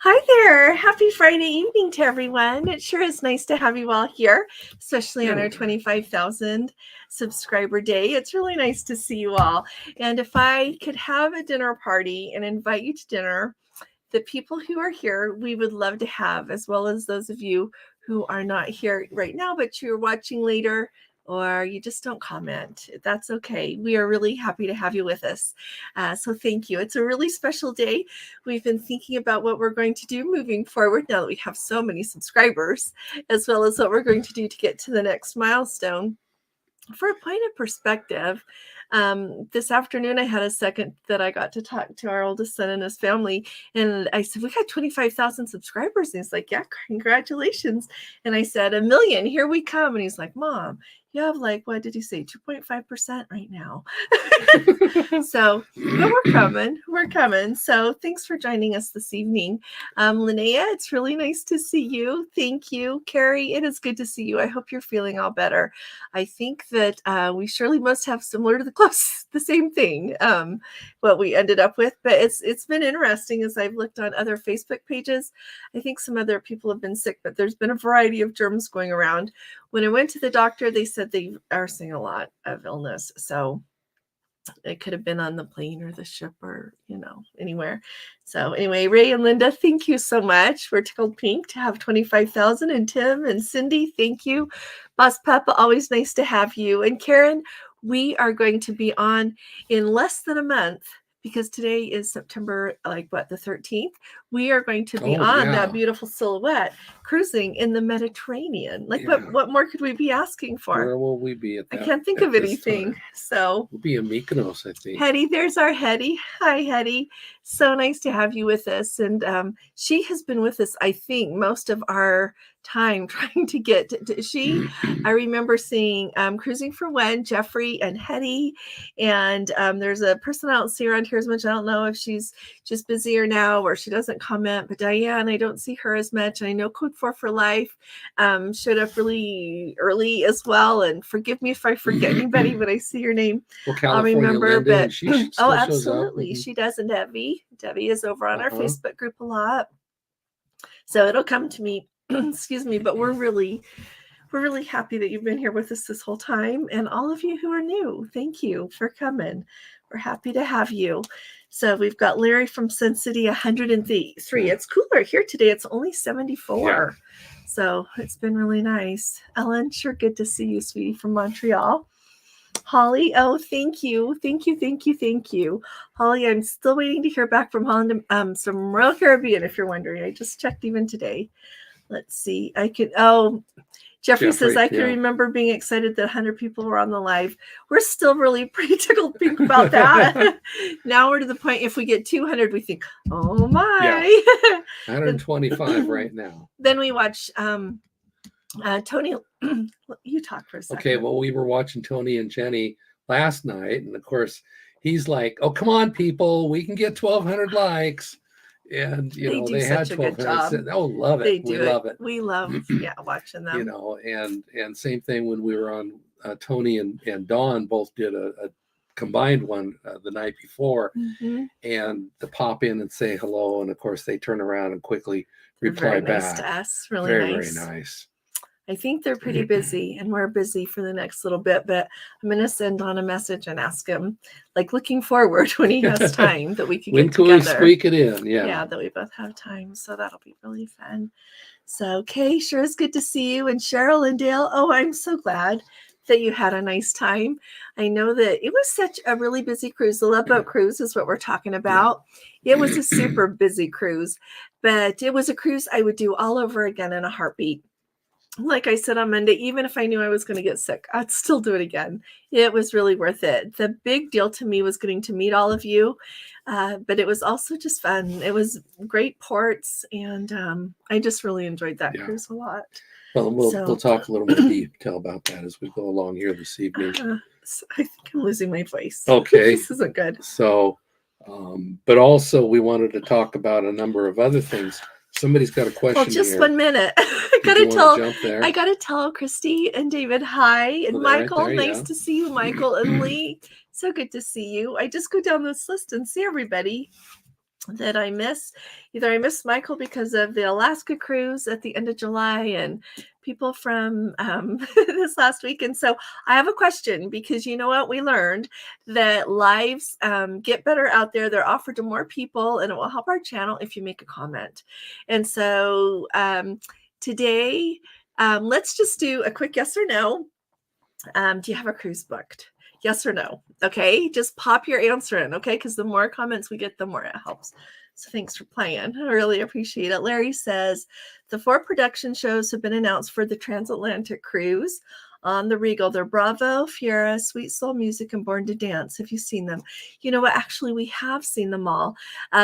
Hi there. Happy Friday evening to everyone. It sure is nice to have you all here, especially on our 25,000 subscriber day. It's really nice to see you all. And if I could have a dinner party and invite you to dinner, the people who are here, we would love to have, as well as those of you who are not here right now, but you're watching later, or you just don't comment. That's okay. We are really happy to have you with us. So thank you. It's a really special day. We've been thinking about what we're going to do moving forward now that we have so many subscribers, as well as what we're going to do to get to the next milestone. For a point of perspective, this afternoon I had a second that I got to talk to our oldest son and his family, and I said, we got 25,000 subscribers, and he's like, yeah, congratulations. And I said, 1 million, here we come. And he's like, Mom, you have like, what did he say, 2.5% right now. So, but we're coming. So thanks for joining us this evening. Linnea, it's really nice to see you. Thank you. Carrie, it is good to see you. I hope you're feeling all better. I think that we surely must have similar to the same thing, what we ended up with, but it's been interesting as I've looked on other Facebook pages. I think some other people have been sick, but there's been a variety of germs going around. When I went to the doctor, they said they are seeing a lot of illness. So it could have been on the plane or the ship or, anywhere. So anyway, Ray and Linda, thank you so much. We're tickled pink to have 25,000. And Tim and Cindy, thank you. Boss Papa, always nice to have you. And Karen, we are going to be on in less than a month, because today is September, the 13th. We are going to be on that beautiful silhouette cruising in the Mediterranean. What more could we be asking for? Where will we be at that? I can't think of anything. So we'll be in Mykonos, I think. Hetty, there's our Hetty. Hi, Hetty. So nice to have you with us. And she has been with us, I think, most of our time trying to get to I remember seeing Cruising for When, Jeffrey and Hetty. And there's a person I don't see around here as much. I don't know if she's just busier now or she doesn't comment. But Diane, I don't see her as much. And I know Code 4 for Life showed up really early as well. And forgive me if I forget anybody, but I see your name. Well, I'll remember. But she absolutely. She does. And Debbie is over on our Facebook group a lot. So it'll come to me. Excuse me, but we're really happy that you've been here with us this whole time. And all of you who are new, thank you for coming. We're happy to have you. So we've got Larry from Sun City, 103. It's cooler here today. It's only 74. Yeah. So it's been really nice. Ellen, sure good to see you, sweetie, from Montreal. Holly, oh, thank you. Holly, I'm still waiting to hear back from Holland, some Royal Caribbean, if you're wondering. I just checked even today. Let's see. Jeffrey says, I can remember being excited that 100 people were on the live. We're still really pretty tickled pink about that. Now we're to the point, if we get 200, we think, oh my. Yeah. 125 right now. Then we watch Tony. You talk for a second. Okay, well, we were watching Tony and Jenny last night. And of course, he's like, oh, come on, people. We can get 1,200 likes. And they had 1,200. Oh, love it. We love it. We love watching them. And same thing when we were on. Tony and Dawn both did a combined one the night before, and to pop in and say hello, and of course they turn around and quickly reply back. Nice to us. Really very nice. Very nice. I think they're pretty busy, and we're busy for the next little bit, but I'm going to send on a message and ask him, looking forward when he has time that we can get together. When can we squeak it in? Yeah, that we both have time, so that'll be really fun. So, Kay, sure is good to see you, and Cheryl and Dale, oh, I'm so glad that you had a nice time. I know that it was such a really busy cruise. The Love Boat Cruise is what we're talking about. It was a super busy cruise, but it was a cruise I would do all over again in a heartbeat. Like I said on Monday, even if I knew I was going to get sick, I'd still do it again. It was really worth it. The big deal to me was getting to meet all of you, but it was also just fun. It was great ports, and I just really enjoyed that cruise a lot. Well, we'll talk a little more detail about that as we go along here this evening. I think I'm losing my voice. Okay. This isn't good. So, but also we wanted to talk about a number of other things. Somebody's got a question. Well, just here. 1 minute. I gotta tell Christy and David hi, and Michael. Right there, nice to see you, Michael and Lee. So good to see you. I just go down this list and see everybody. that I miss. Either I miss Michael because of the Alaska cruise at the end of July and people from this last week. And so I have a question, because you know what? We learned that lives get better out there. They're offered to more people, and it will help our channel if you make a comment. And so today, let's just do a quick yes or no. Do you have a cruise booked? Yes or no? Okay, just pop your answer in, okay? Because the more comments we get, the more it helps. So thanks for playing. I really appreciate it. Larry says, the 4 production shows have been announced for the transatlantic cruise on the Regal. They're Bravo, Fiera, Sweet Soul Music, and Born to Dance. Have you seen them? You know what? Actually, we have seen them all.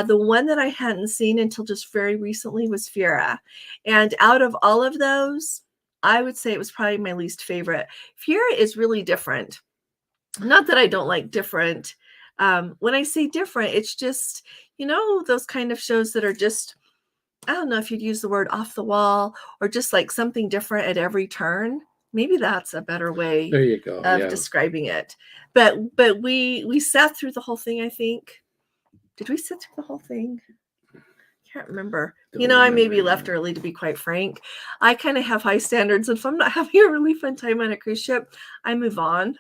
The one that I hadn't seen until just very recently was Fiera. And out of all of those, I would say it was probably my least favorite. Fiera is really different. Not that I don't like different. When I say different, it's just, you know, those kind of shows that are just, I don't know if you'd use the word off the wall, or just like something different at every turn. Maybe that's a better way There you go. of describing it. But we sat through the whole thing, I think. Did we sit through the whole thing? Can't remember. I maybe left early, to be quite frank. I kind of have high standards. If I'm not having a really fun time on a cruise ship, I move on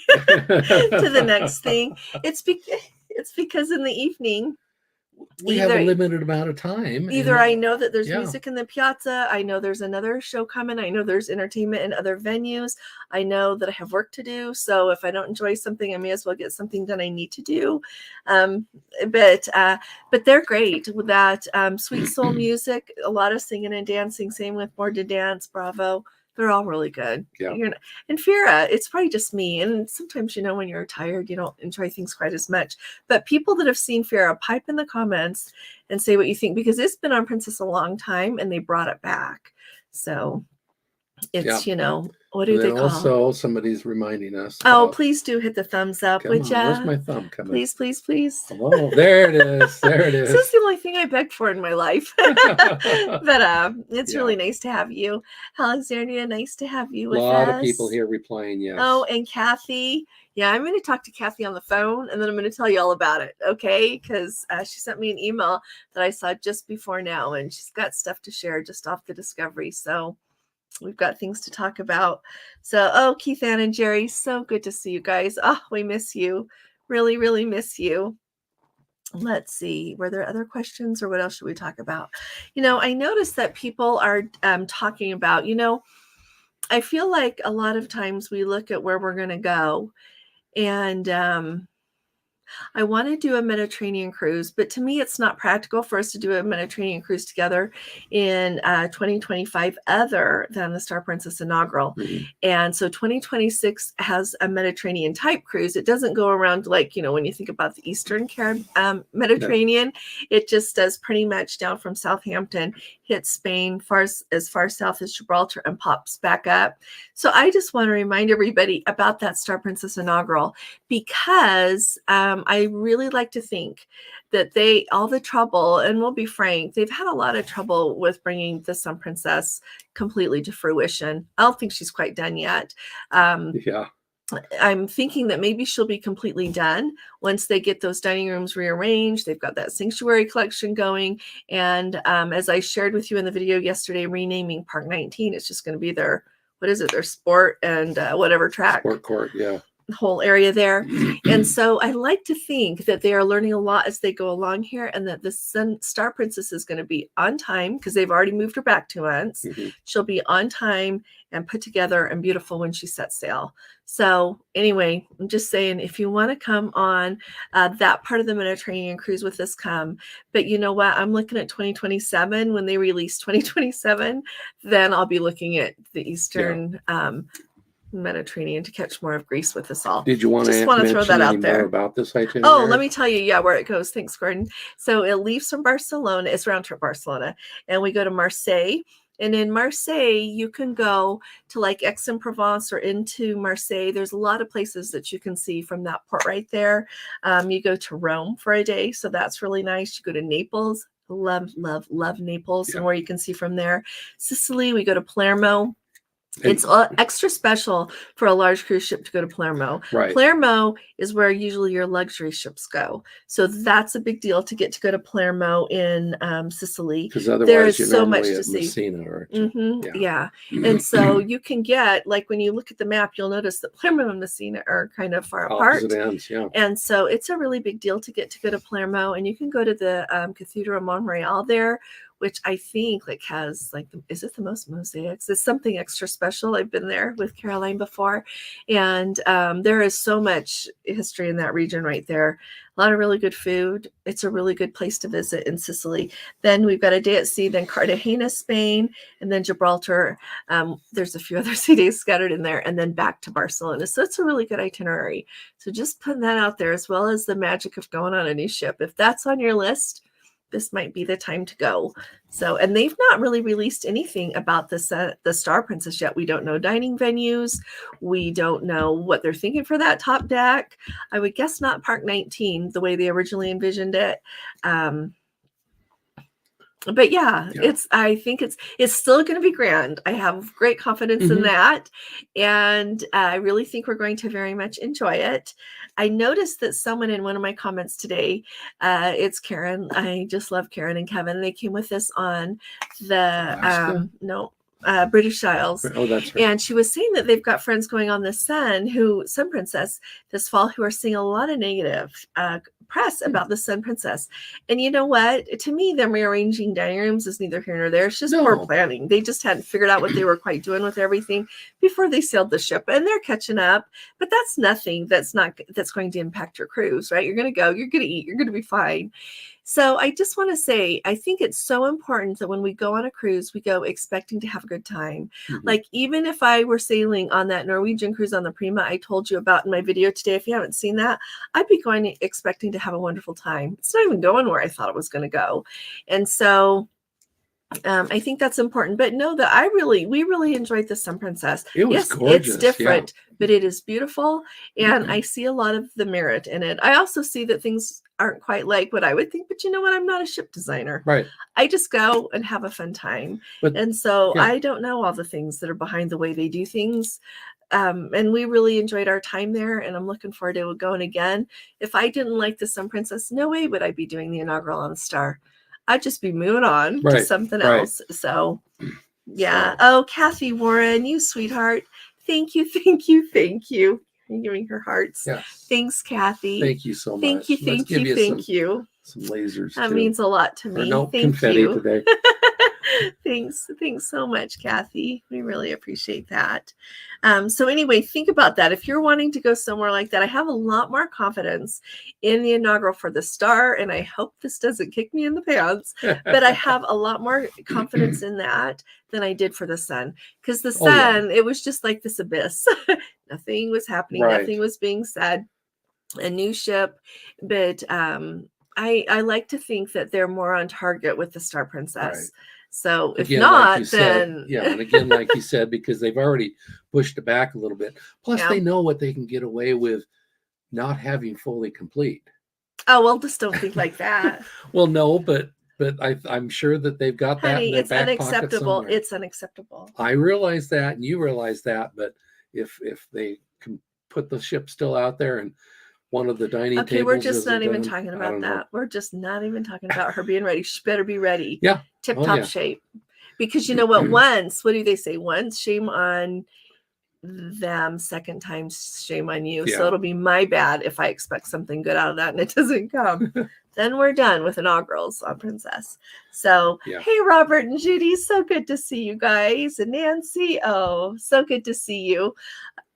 to the next thing. It's because in the evening, we have a limited amount of time. Either I know that there's music in the piazza. I know there's another show coming. I know there's entertainment in other venues. I know that I have work to do. So if I don't enjoy something, I may as well get something done I need to do. But they're great with that Sweet Soul Music, a lot of singing and dancing. Same with Born to Dance, Bravo. They're all really good. Yeah. And Fiera, it's probably just me. And sometimes, when you're tired, you don't enjoy things quite as much. But people that have seen Fiera, pipe in the comments and say what you think, because it's been on Princess a long time and they brought it back. So it's, what do they call? Also, somebody's reminding us. Oh, please do hit the thumbs up. Where's my thumb coming? Please, please, please. Oh, there it is. There it is. This is the only thing I begged for in my life. But it's really nice to have you. Alexandria, nice to have you with us. A lot of people here replying yes. Oh, and Kathy. Yeah, I'm going to talk to Kathy on the phone, and then I'm going to tell you all about it, okay? Because she sent me an email that I saw just before now, and she's got stuff to share just off the Discovery. So we've got things to talk about. So, Keith Ann and Jerry, so good to see you guys. Oh, we miss you. Really, really miss you. Let's see. Were there other questions, or what else should we talk about? I noticed that people are talking about, I feel like a lot of times we look at where we're going to go, and I want to do a Mediterranean cruise, but to me, it's not practical for us to do a Mediterranean cruise together in 2025 other than the Star Princess inaugural. Mm-hmm. And so 2026 has a Mediterranean type cruise. It doesn't go around like, when you think about the Eastern Mediterranean, it just does pretty much down from Southampton, hits Spain as far south as Gibraltar, and pops back up. So I just want to remind everybody about that Star Princess inaugural, because I really like to think that all the trouble, and we'll be frank, they've had a lot of trouble with bringing the Sun Princess completely to fruition. I don't think she's quite done yet. Yeah. I'm thinking that maybe she'll be completely done once they get those dining rooms rearranged. They've got that sanctuary collection going. And as I shared with you in the video yesterday, renaming Park 19, it's just going to be their sport and whatever track. Sport court, yeah. Whole area there. And so I like to think that they are learning a lot as they go along here, and that the Star Princess is going to be on time, because they've already moved her back 2 months. Mm-hmm. She'll be on time and put together and beautiful when she sets sail. So anyway, I'm just saying, if you want to come on that part of the Mediterranean cruise with us, come. But you know what? I'm looking at 2027. When they release 2027, then I'll be looking at the Eastern Mediterranean to catch more of Greece with us all. Did you want to throw that out there about this itinerary? Oh, let me tell you, where it goes. Thanks, Gordon. So it leaves from Barcelona. It's round trip Barcelona, and we go to Marseille. And in Marseille, you can go to like Aix-en-Provence or into Marseille. There's a lot of places that you can see from that port right there. You go to Rome for a day, so that's really nice. You go to Naples. Love, love, love Naples, and where you can see from there. Sicily, we go to Palermo. It's extra special for a large cruise ship to go to Palermo. Right. Palermo is where usually your luxury ships go. So that's a big deal to get to go to Palermo in Sicily. Because otherwise there is you're so normally much to at see. Messina, aren't you? Yeah. And so you can get, like when you look at the map, you'll notice that Palermo and Messina are kind of far apart. Opposite ends, yeah. And so it's a really big deal to go to Palermo, and you can go to the Cathedral of Monreale there, which I think like has like, is it the most mosaics? It's something extra special. I've been there with Caroline before, and there is so much history in that region right there. A lot of really good food. It's a really good place to visit in Sicily. Then we've got a day at sea, then Cartagena, Spain, and then Gibraltar. There's a few other sea days scattered in there, and then back to Barcelona. So it's a really good itinerary. So just putting that out there, as well as the magic of going on a new ship. If that's on your list, this might be the time to go. So, and they've not really released anything about this, the Star Princess yet. We don't know dining venues. We don't know what they're thinking for that top deck. I would guess not Park 19, the way they originally envisioned it. But yeah, I think it's still going to be grand. I have great confidence in that. And I really think we're going to very much enjoy it. I noticed that someone in one of my comments today, it's Karen. I just love Karen and Kevin. They came with us on the, British Isles. Oh, that's right. And she was saying that they've got friends going on the Sun Princess this fall who are seeing a lot of negative press about the Sun Princess. And you know what? To me, them rearranging dining rooms is neither here nor there. It's just poor planning. They just hadn't figured out what they were quite doing with everything before they sailed the ship, and they're catching up. But that's nothing that's going to impact your cruise, right? You're going to go, you're going to eat, you're going to be fine. So I just want to say, I think it's so important that when we go on a cruise, we go expecting to have a good time. Like, even if I were sailing on that Norwegian cruise on the Prima I told you about in my video today, if you haven't seen that, I'd be going expecting to have a wonderful time. It's not even going where I thought it was going to go. And so I think that's important. But no, we really enjoyed the Sun Princess. It was gorgeous. It's different, but it is beautiful. And I see a lot of the merit in it. I also see that things aren't quite like what I would think, but you know what? I'm not a ship designer. Right. I just go and have a fun time. And so I don't know all the things that are behind the way they do things. And we really enjoyed our time there, and I'm looking forward to going again. If I didn't like the Sun Princess, no way would I be doing the inaugural on the Star. I'd just be moving on to something else. So yeah. Oh, Kathy Warren, you sweetheart. Thank you. Thank you. Thank you. You're giving her hearts. Yes. Thanks, Kathy. Thank you so much. Thank you. Thank you. Thank you. Some lasers. That means a lot to me. No Thank confetti you. today. Thanks so much, Kathy. We really appreciate that. So anyway, think about that. If you're wanting to go somewhere like that, I have a lot more confidence in the inaugural for the Star, and I hope this doesn't kick me in the pants, but I have a lot more confidence in that than I did for the Sun, because the Sun, it was just like this abyss. Nothing was happening. Nothing was being said. A new ship, but I like to think that they're more on target with the Star Princess. Right. So if not, like then and again, like you said, because they've already pushed it back a little bit. Plus, they know what they can get away with not having fully complete. Oh well, just don't think like that. Well, no, but I'm sure that they've got that in their it's back unacceptable. Pocket It's unacceptable. I realize that, and you realize that, but if they can put the ship still out there and one of the dining tables. Okay, we're just not even talking about that. We're just not even talking about her being ready. She better be ready. Yeah. Tip-top shape. Because you know what? What do they say? Once, shame on them. Second time, shame on you. So it'll be my bad if I expect something good out of that and it doesn't come. Then we're done with inaugurals on Princess. So, hey, Robert and Judy, so good to see you guys. And Nancy, oh, so good to see you.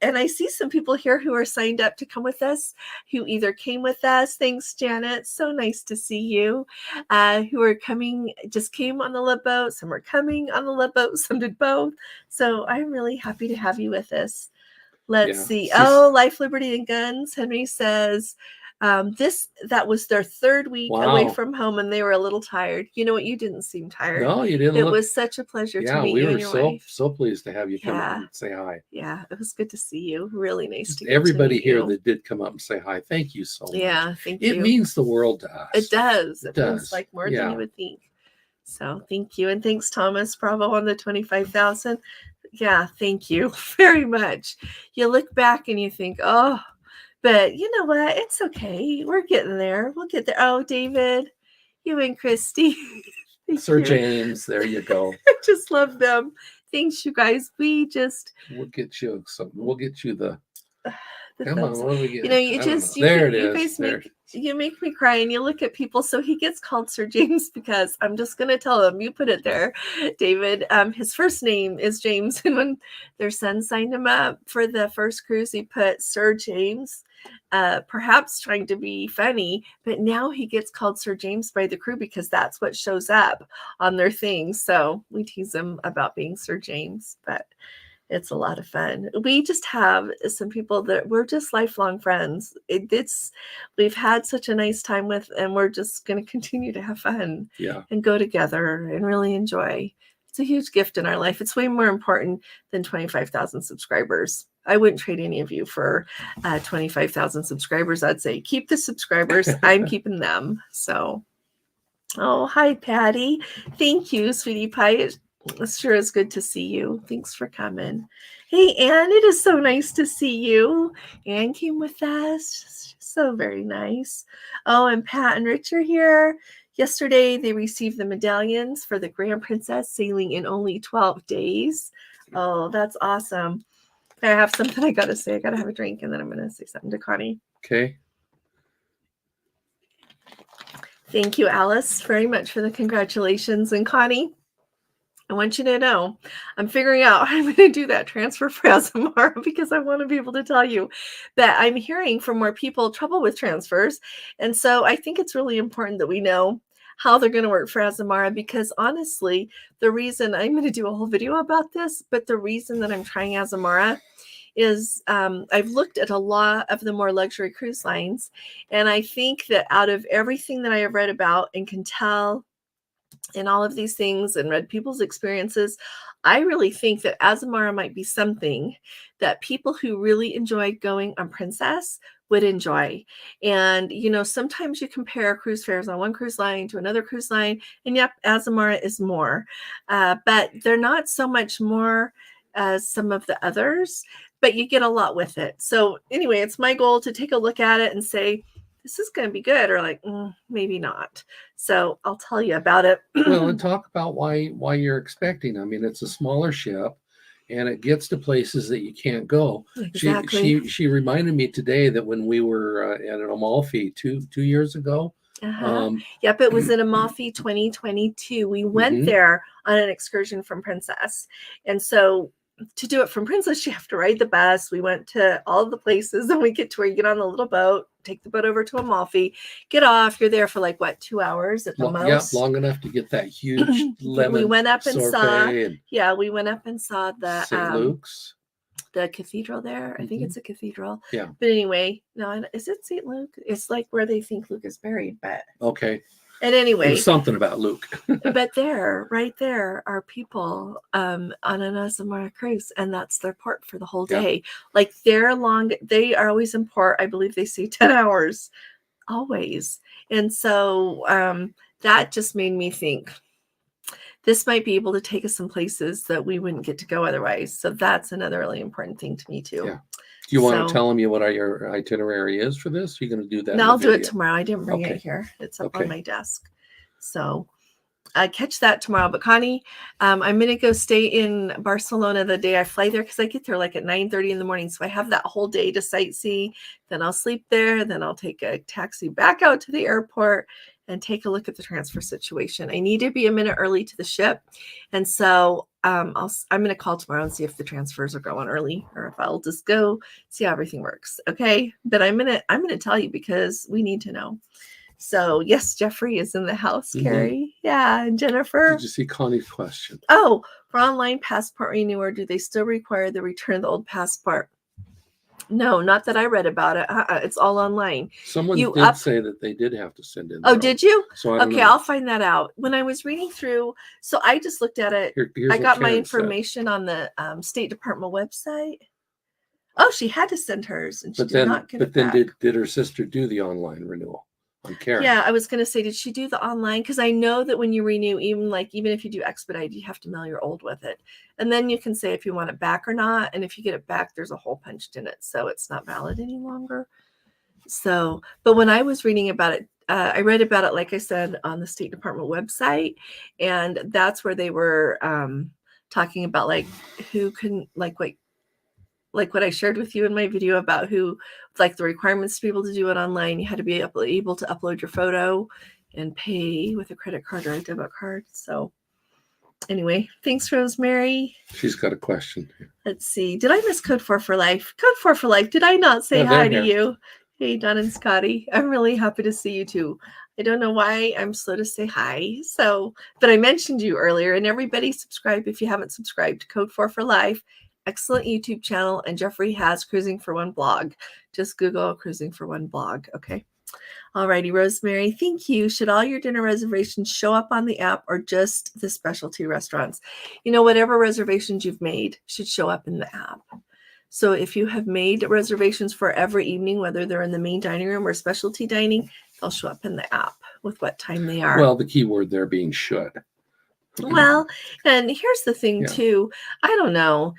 And I see some people here who are signed up to come with us, who either came with us. Thanks, Janet. So nice to see you. Who are coming, just came on the love boat. Some are coming on the love boat. Some did both. So I'm really happy to have you with us. Let's see. Oh, Life, Liberty, and Guns. Henry says, that was their third week away from home, and they were a little tired. You know what? You didn't seem tired. No, you didn't. It was such a pleasure to meet you and your wife. We were so pleased to have you come and say hi. Yeah, it was good to see you. Really nice to everybody to here that did come up and say hi. Thank you so much. Yeah, thank you. It means the world to us. It does. It means like more than you would think. So thank you, and thanks Thomas Bravo on the 25,000. Yeah, thank you very much. You look back and you think, oh, but you know what? It's okay. We're getting there. We'll get there. Oh, David, you and Christy. Thank Sir you. James, there you go. I just love them. Thanks, you guys. We'll get you some. We'll get you the. Come thumbs. on, what do we get? You know, you just you, there it you is. guys there. you make me cry, and you look at people. So he gets called Sir James because I'm just gonna tell him. You put it there, David. His first name is James, and when their son signed him up for the first cruise, he put Sir James. Perhaps trying to be funny, but now he gets called Sir James by the crew because that's what shows up on their thing. So we tease him about being Sir James, but it's a lot of fun. We just have some people that we're just lifelong friends. We've had such a nice time with, and we're just going to continue to have fun and go together and really enjoy. It's a huge gift in our life. It's way more important than 25,000 subscribers. I wouldn't trade any of you for 25,000 subscribers. I'd say keep the subscribers. I'm keeping them. So, oh, hi, Patty. Thank you, sweetie pie. It sure is good to see you. Thanks for coming. Hey, Anne, it is so nice to see you. Anne came with us. So very nice. Oh, and Pat and Rich are here. Yesterday, they received the medallions for the Grand Princess sailing in only 12 days. Oh, that's awesome. I have something I got to say. I got to have a drink, and then I'm going to say something to Connie. Okay. Thank you, Alice, very much for the congratulations. And Connie, I want you to know, I'm figuring out how I'm going to do that transfer for Azamara because I want to be able to tell you that I'm hearing from more people trouble with transfers. And so I think it's really important that we know how they're going to work for Azamara because honestly, the reason I'm going to do a whole video about this, but the reason that I'm trying Azamara is I've looked at a lot of the more luxury cruise lines, and I think that out of everything that I have read about and can tell in all of these things and read people's experiences, I really think that Azamara might be something that people who really enjoy going on Princess would enjoy. And, you know, sometimes you compare cruise fares on one cruise line to another cruise line, and yep, Azamara is more, but they're not so much more as some of the others, but you get a lot with it. So anyway, it's my goal to take a look at it and say, this is going to be good, or like, maybe not. So I'll tell you about it. Well, and talk about why you're expecting. I mean, it's a smaller ship, and it gets to places that you can't go. Exactly. She reminded me today that when we were at an Amalfi 2 years ago. Yep, it was in Amalfi 2022. We went there on an excursion from Princess, and so to do it from Princess, you have to ride the bus. We went to all the places, and we get to where you get on the little boat, take the boat over to Amalfi, get off. You're there for like what, 2 hours at the most? Yeah, long enough to get that huge lemon. We went up and saw. And we went up and saw the St. Luke's, the cathedral there. I think it's a cathedral. Yeah. But anyway, no, is it St. Luke? It's like where they think Luke is buried, but okay. And anyway, there's something about Luke. But right there are people on an Azamara cruise, and that's their port for the whole day. Yeah. Like they are always in port. I believe they say 10 hours, always. And so that just made me think this might be able to take us some places that we wouldn't get to go otherwise. So that's another really important thing to me too. Yeah. Do you want to tell them what your itinerary is for this? You're going to do that? No, I'll do it tomorrow. I didn't bring it here. It's up on my desk. So I catch that tomorrow. But Connie, I'm going to go stay in Barcelona the day I fly there because I get there like at 9:30 in the morning. So I have that whole day to sightsee. Then I'll sleep there. Then I'll take a taxi back out to the airport and take a look at the transfer situation. I need to be a minute early to the ship. And so I'm going to call tomorrow and see if the transfers are going early or if I'll just go see how everything works. Okay. But I'm going to tell you because we need to know. So yes, Jeffrey is in the house, Carrie. Yeah. And Jennifer. Did you see Connie's question? Oh, for online passport renewal, do they still require the return of the old passport? No, not that I read about it. It's all online. Someone did say that they did have to send in. Oh, did you? So I don't know. I'll find that out. When I was reading through, so I just looked at it. I got my information on the State Department website. Oh, she had to send hers, and she did not get it back. But then did her sister do the online renewal? on Karen. Yeah, I was going to say, did she do the online? Because I know that when you renew, even if you do expedite, you have to mail your old with it. And then you can say if you want it back or not. And if you get it back, there's a hole punched in it. So it's not valid any longer. So, but when I was reading about it, I read about it, like I said, on the State Department website. And that's where they were talking about like who can, like what I shared with you in my video about who, like the requirements to be able to do it online. You had to be able to upload your photo and pay with a credit card or a debit card. So anyway, thanks, Rosemary. She's got a question. Let's see. Did I miss Code 4 for Life? Code 4 for Life. Did I not say hi to you? Hey, Don and Scotty. I'm really happy to see you too. I don't know why I'm slow to say hi. So, but I mentioned you earlier, and everybody subscribe if you haven't subscribed to Code 4 for Life. Excellent YouTube channel, and Jeffrey has Cruising for One blog. Just Google Cruising for One blog. Okay. Alrighty, Rosemary, thank you. Should all your dinner reservations show up on the app or just the specialty restaurants? Whatever reservations you've made should show up in the app. So if you have made reservations for every evening, whether they're in the main dining room or specialty dining, they'll show up in the app with what time they are. Well, the key word there being should. Well, and here's the thing too. I don't know.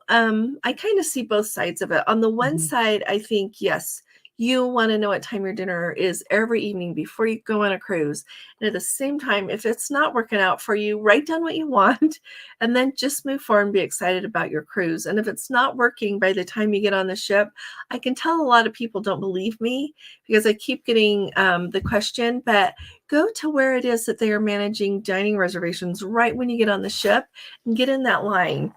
I kind of see both sides of it. On the one side, I think, yes, you want to know what time your dinner is every evening before you go on a cruise. And at the same time, if it's not working out for you, write down what you want and then just move forward and be excited about your cruise. And if it's not working by the time you get on the ship, I can tell a lot of people don't believe me because I keep getting the question, but go to where it is that they are managing dining reservations right when you get on the ship and get in that line.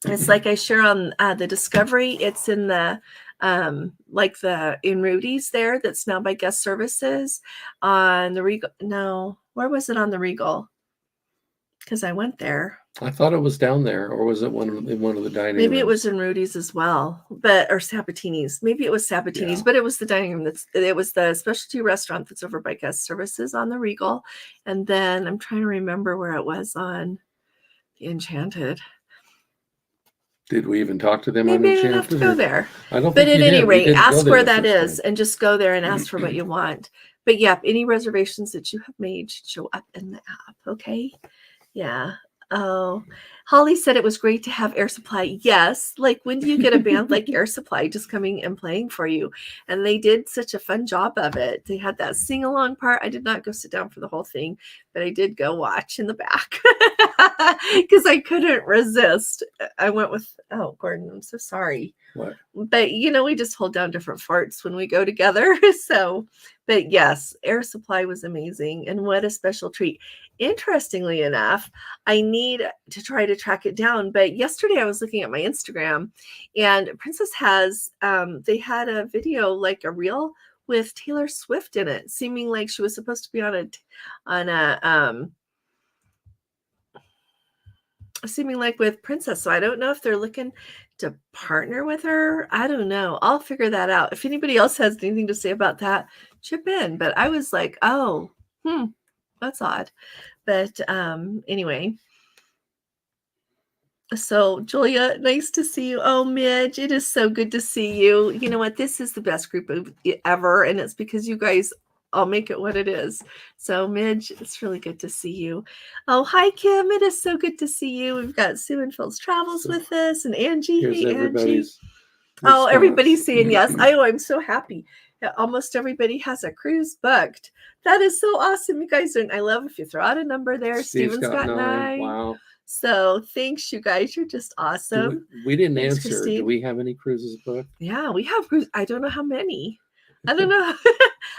It's like I share on the Discovery. It's in the in Rudy's there. That's now by Guest Services on the Regal. No, where was it on the Regal? Because I went there. I thought it was down there, or was it in one of the dining rooms? Maybe it was in Rudy's as well, or Sabatini's. Maybe it was Sabatini's, but it was the dining room. It was the specialty restaurant that's over by Guest Services on the Regal. And then I'm trying to remember where it was on the Enchanted. Did we even talk to them? Maybe I didn't have to go there. I don't. But at any rate, ask where that is and just go there and ask for what you want. But yeah, any reservations that you have made should show up in the app. Okay. Yeah. Oh, Holly said it was great to have Air Supply. Yes. Like, when do you get a band like Air Supply just coming and playing for you? And they did such a fun job of it. They had that sing-along part. I did not go sit down for the whole thing, but I did go watch in the back because I couldn't resist. I went with, Gordon, I'm so sorry. What? But, we just hold down different farts when we go together. So, but yes, Air Supply was amazing. And what a special treat. Interestingly enough, I need to try to track it down. But yesterday I was looking at my Instagram and Princess has, they had a video, like a reel with Taylor Swift in it, seeming like she was supposed to be seeming like with Princess. So I don't know if they're looking to partner with her. I don't know. I'll figure that out. If anybody else has anything to say about that, chip in. But I was like, that's odd. But anyway. So Julia, nice to see you. Oh, Midge, it is so good to see you. You know what? This is the best group ever. And it's because you guys all make it what it is. So Midge, it's really good to see you. Oh, hi, Kim. It is so good to see you. We've got Sue and Phil's Travels with us and Angie. Hey, Angie. Oh, everybody's saying yes. I'm so happy. Almost everybody has a cruise booked. That is so awesome. You guys I love if you throw out a number there. Steven's got 9. Wow. So thanks, you guys. You're just awesome. We didn't answer. Christine. Do we have any cruises booked? Yeah, we have cruises. I don't know how many. I don't know.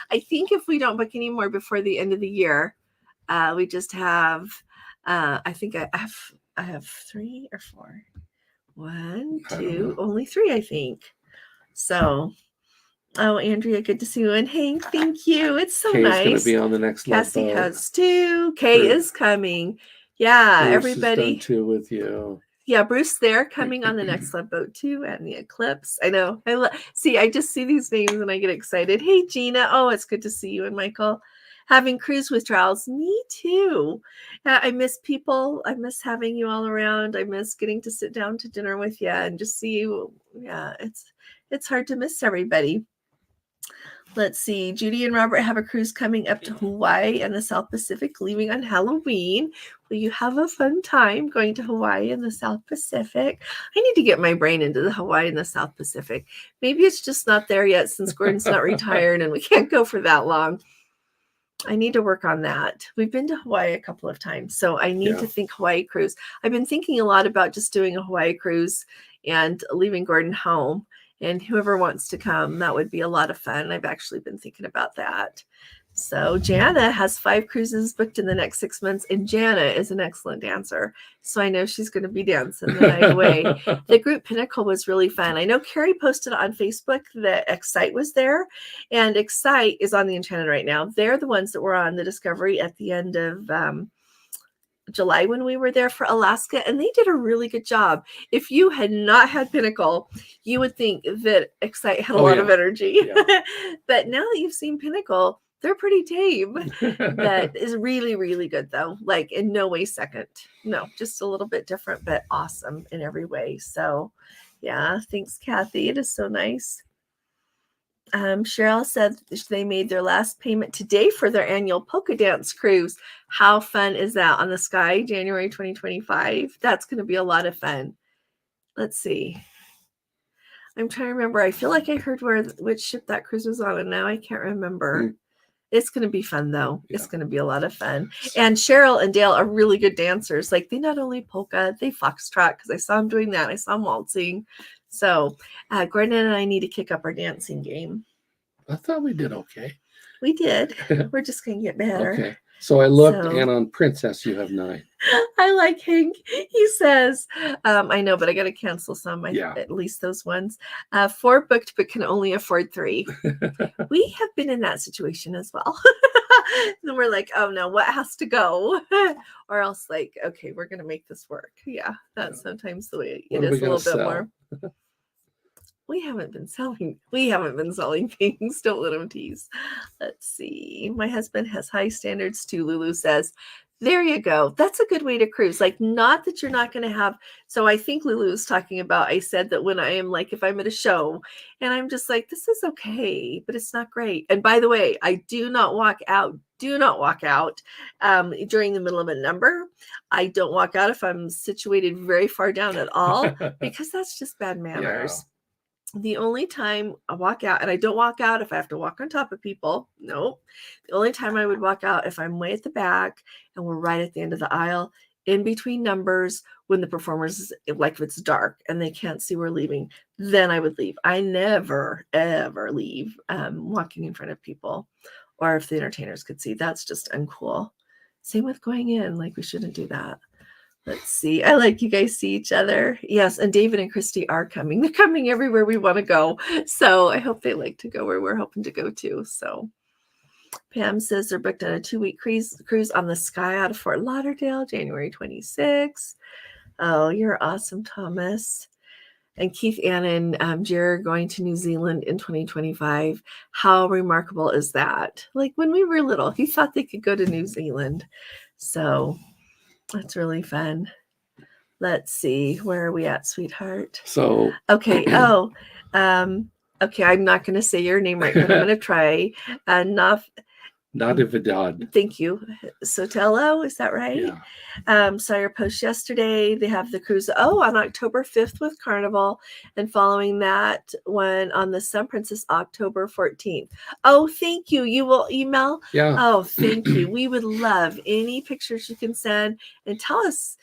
I think if we don't book any more before the end of the year, we just have, I think I have 3 or 4. 1, 2, only 3, I think. So, Andrea, good to see you. And Hank, thank you. It's so nice. Kay's going to be on the next Cassie has 2. Kay is coming. Yeah, Bruce everybody. Has done 2 with you. Yeah, Bruce, they're coming on the next Love Boat too, and the Eclipse. I know. I just see these names and I get excited. Hey, Gina. Oh, it's good to see you. And Michael, having cruise withdrawals. Me too. I miss people. I miss having you all around. I miss getting to sit down to dinner with you and just see you. Yeah, it's hard to miss everybody. Let's see. Judy and Robert have a cruise coming up to Hawaii and the South Pacific, leaving on Halloween. Will you have a fun time going to Hawaii and the South Pacific? I need to get my brain into the Hawaii and the South Pacific. Maybe it's just not there yet since Gordon's not retired and we can't go for that long. I need to work on that. We've been to Hawaii a couple of times, so I need to think Hawaii cruise. I've been thinking a lot about just doing a Hawaii cruise and leaving Gordon home. And whoever wants to come, that would be a lot of fun. I've actually been thinking about that. So Jana has 5 cruises booked in the next 6 months, and Jana is an excellent dancer. So I know she's going to be dancing the night away. The group Pinnacle was really fun. I know Carrie posted on Facebook that Excite was there, and Excite is on the Enchanted right now. They're the ones that were on the Discovery at the end of July when we were there for Alaska, and they did a really good job. If you had not had Pinnacle, you would think that Excite had a lot of energy. But now that you've seen Pinnacle, they're pretty tame. That is really, really good, though. Like, in no way second. No, just a little bit different, but awesome in every way. So, yeah, thanks, Kathy. It is so nice. Cheryl said they made their last payment today for their annual polka dance cruise. How fun is that on the Sky, January 2025? That's going to be a lot of fun. Let's see. I'm trying to remember. I feel like I heard which ship that cruise was on, and now I can't remember. It's going to be fun, though. Yeah. It's going to be a lot of fun. And Cheryl and Dale are really good dancers. Like, they not only polka, they foxtrot, because I saw them doing that. I saw them waltzing. So Gordon and I need to kick up our dancing game. I thought we did okay. We did. We're just going to get better. Okay. So I looked, and on Princess, you have 9. I like Hank. He says, I know, but I got to cancel some. At least those ones. 4 booked, but can only afford 3. We have been in that situation as well. Then we're like, oh no, what has to go? Or else, like, okay, we're going to make this work. Yeah, that's sometimes the way it is a little bit more. We haven't been selling things. Don't let them tease. Let's see. My husband has high standards too, Lulu says. There you go. That's a good way to cruise. Like, not that you're not going to have. So I think Lulu was talking about, I said that when I am like, if I'm at a show and I'm just like, this is okay, but it's not great. And by the way, I do not walk out during the middle of a number. I don't walk out if I'm situated very far down at all, because that's just bad manners. Yeah. The only time I walk out, and I don't walk out if I have to walk on top of people. Nope. The only time I would walk out if I'm way at the back and we're right at the end of the aisle, in between numbers, when the performers, like if it's dark and they can't see we're leaving, then I would leave. I never, ever leave walking in front of people, or if the entertainers could see. That's just uncool. Same with going in. Like, we shouldn't do that. Let's see. I like you guys see each other. Yes, and David and Christy are coming. They're coming everywhere we want to go. So I hope they like to go where we're hoping to go to. So Pam says they're booked on a 2-week cruise on the Sky out of Fort Lauderdale, January 26th. Oh, you're awesome, Thomas. And Keith, Ann, and Jer are going to New Zealand in 2025. How remarkable is that? Like, when we were little, he thought they could go to New Zealand. So that's really fun. Let's see. Where are we at, sweetheart? So okay. Okay. I'm not going to say your name right, but I'm going to try. Nadividad. Thank you. Sotelo, is that right? Yeah. Saw your post yesterday. They have the cruise on October 5th with Carnival, and following that one on the Sun Princess October 14th. Oh, thank you. You will email? Yeah. Oh, thank you. We would love any pictures you can send and tell us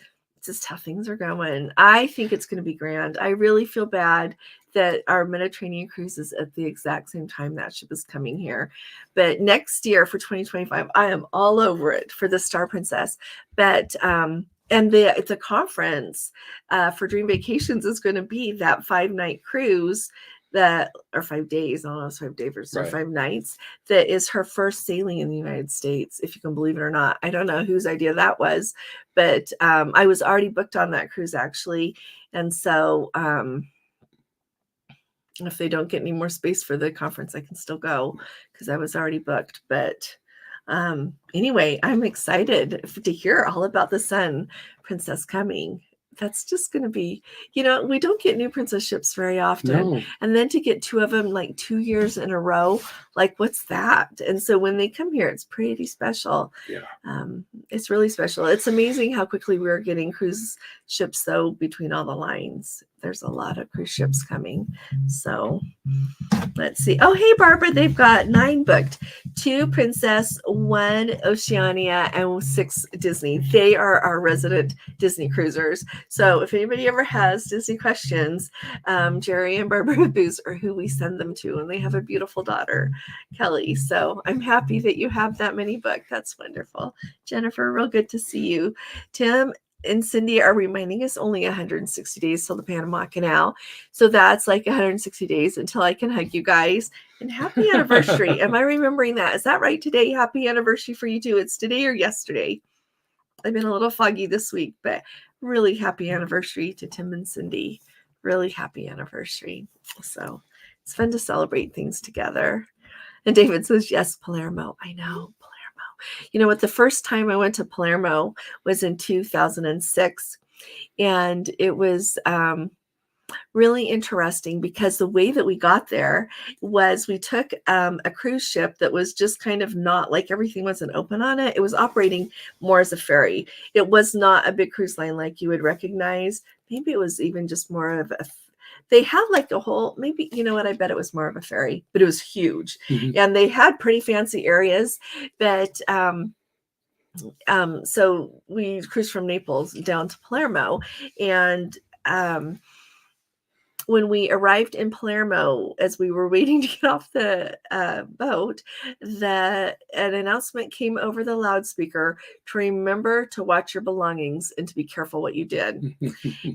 just how things are going. I think it's going to be grand. I really feel bad that our Mediterranean cruise is at the exact same time that ship is coming here. But next year for 2025, I am all over it for the Star Princess. But and the conference for Dream Vacations is going to be that 5-night cruise or 5 days. I don't know, it's 5 days or 5 nights. That is her first sailing in the United States, if you can believe it or not. I don't know whose idea that was, but I was already booked on that cruise actually, and so. If they don't get any more space for the conference, I can still go because I was already booked. But anyway, I'm excited to hear all about the Sun Princess coming. that's just going to be, we don't get new princess ships very often. No. And then to get 2 of them like 2 years in a row, like what's that? And so when they come here, it's pretty special. Yeah. It's really special. It's amazing how quickly we're getting cruise ships, though, between all the lines. There's a lot of cruise ships coming. So let's see. Oh, hey, Barbara, they've got 9 booked. 2 Princess, 1 Oceania, and 6 Disney. They are our resident Disney cruisers. So if anybody ever has Disney questions, Jerry and Barbara Booz are who we send them to, and they have a beautiful daughter, Kelly. So I'm happy that you have that many booked. That's wonderful. Jennifer, real good to see you. Tim and Cindy are reminding us only 160 days till the Panama Canal. So that's like 160 days until I can hug you guys. And happy anniversary. Am I remembering that? Is that right today? Happy anniversary for you too. It's today or yesterday. I've been a little foggy this week, but really happy anniversary to Tim and Cindy. Really happy anniversary. So it's fun to celebrate things together. And David says, yes, Palermo. I know, Palermo. You know what? The first time I went to Palermo was in 2006. And it was really interesting because the way that we got there was we took a cruise ship that was just kind of not like everything wasn't open on it. It was operating more as a ferry. It was not a big cruise line like you would recognize. Maybe it was even just more of a they had like a whole, maybe, you know what, I bet it was more of a ferry, but it was huge. Mm-hmm. And they had pretty fancy areas, but so we cruised from Naples down to Palermo. And when we arrived in Palermo, as we were waiting to get off the boat, an announcement came over the loudspeaker to remember to watch your belongings and to be careful what you did.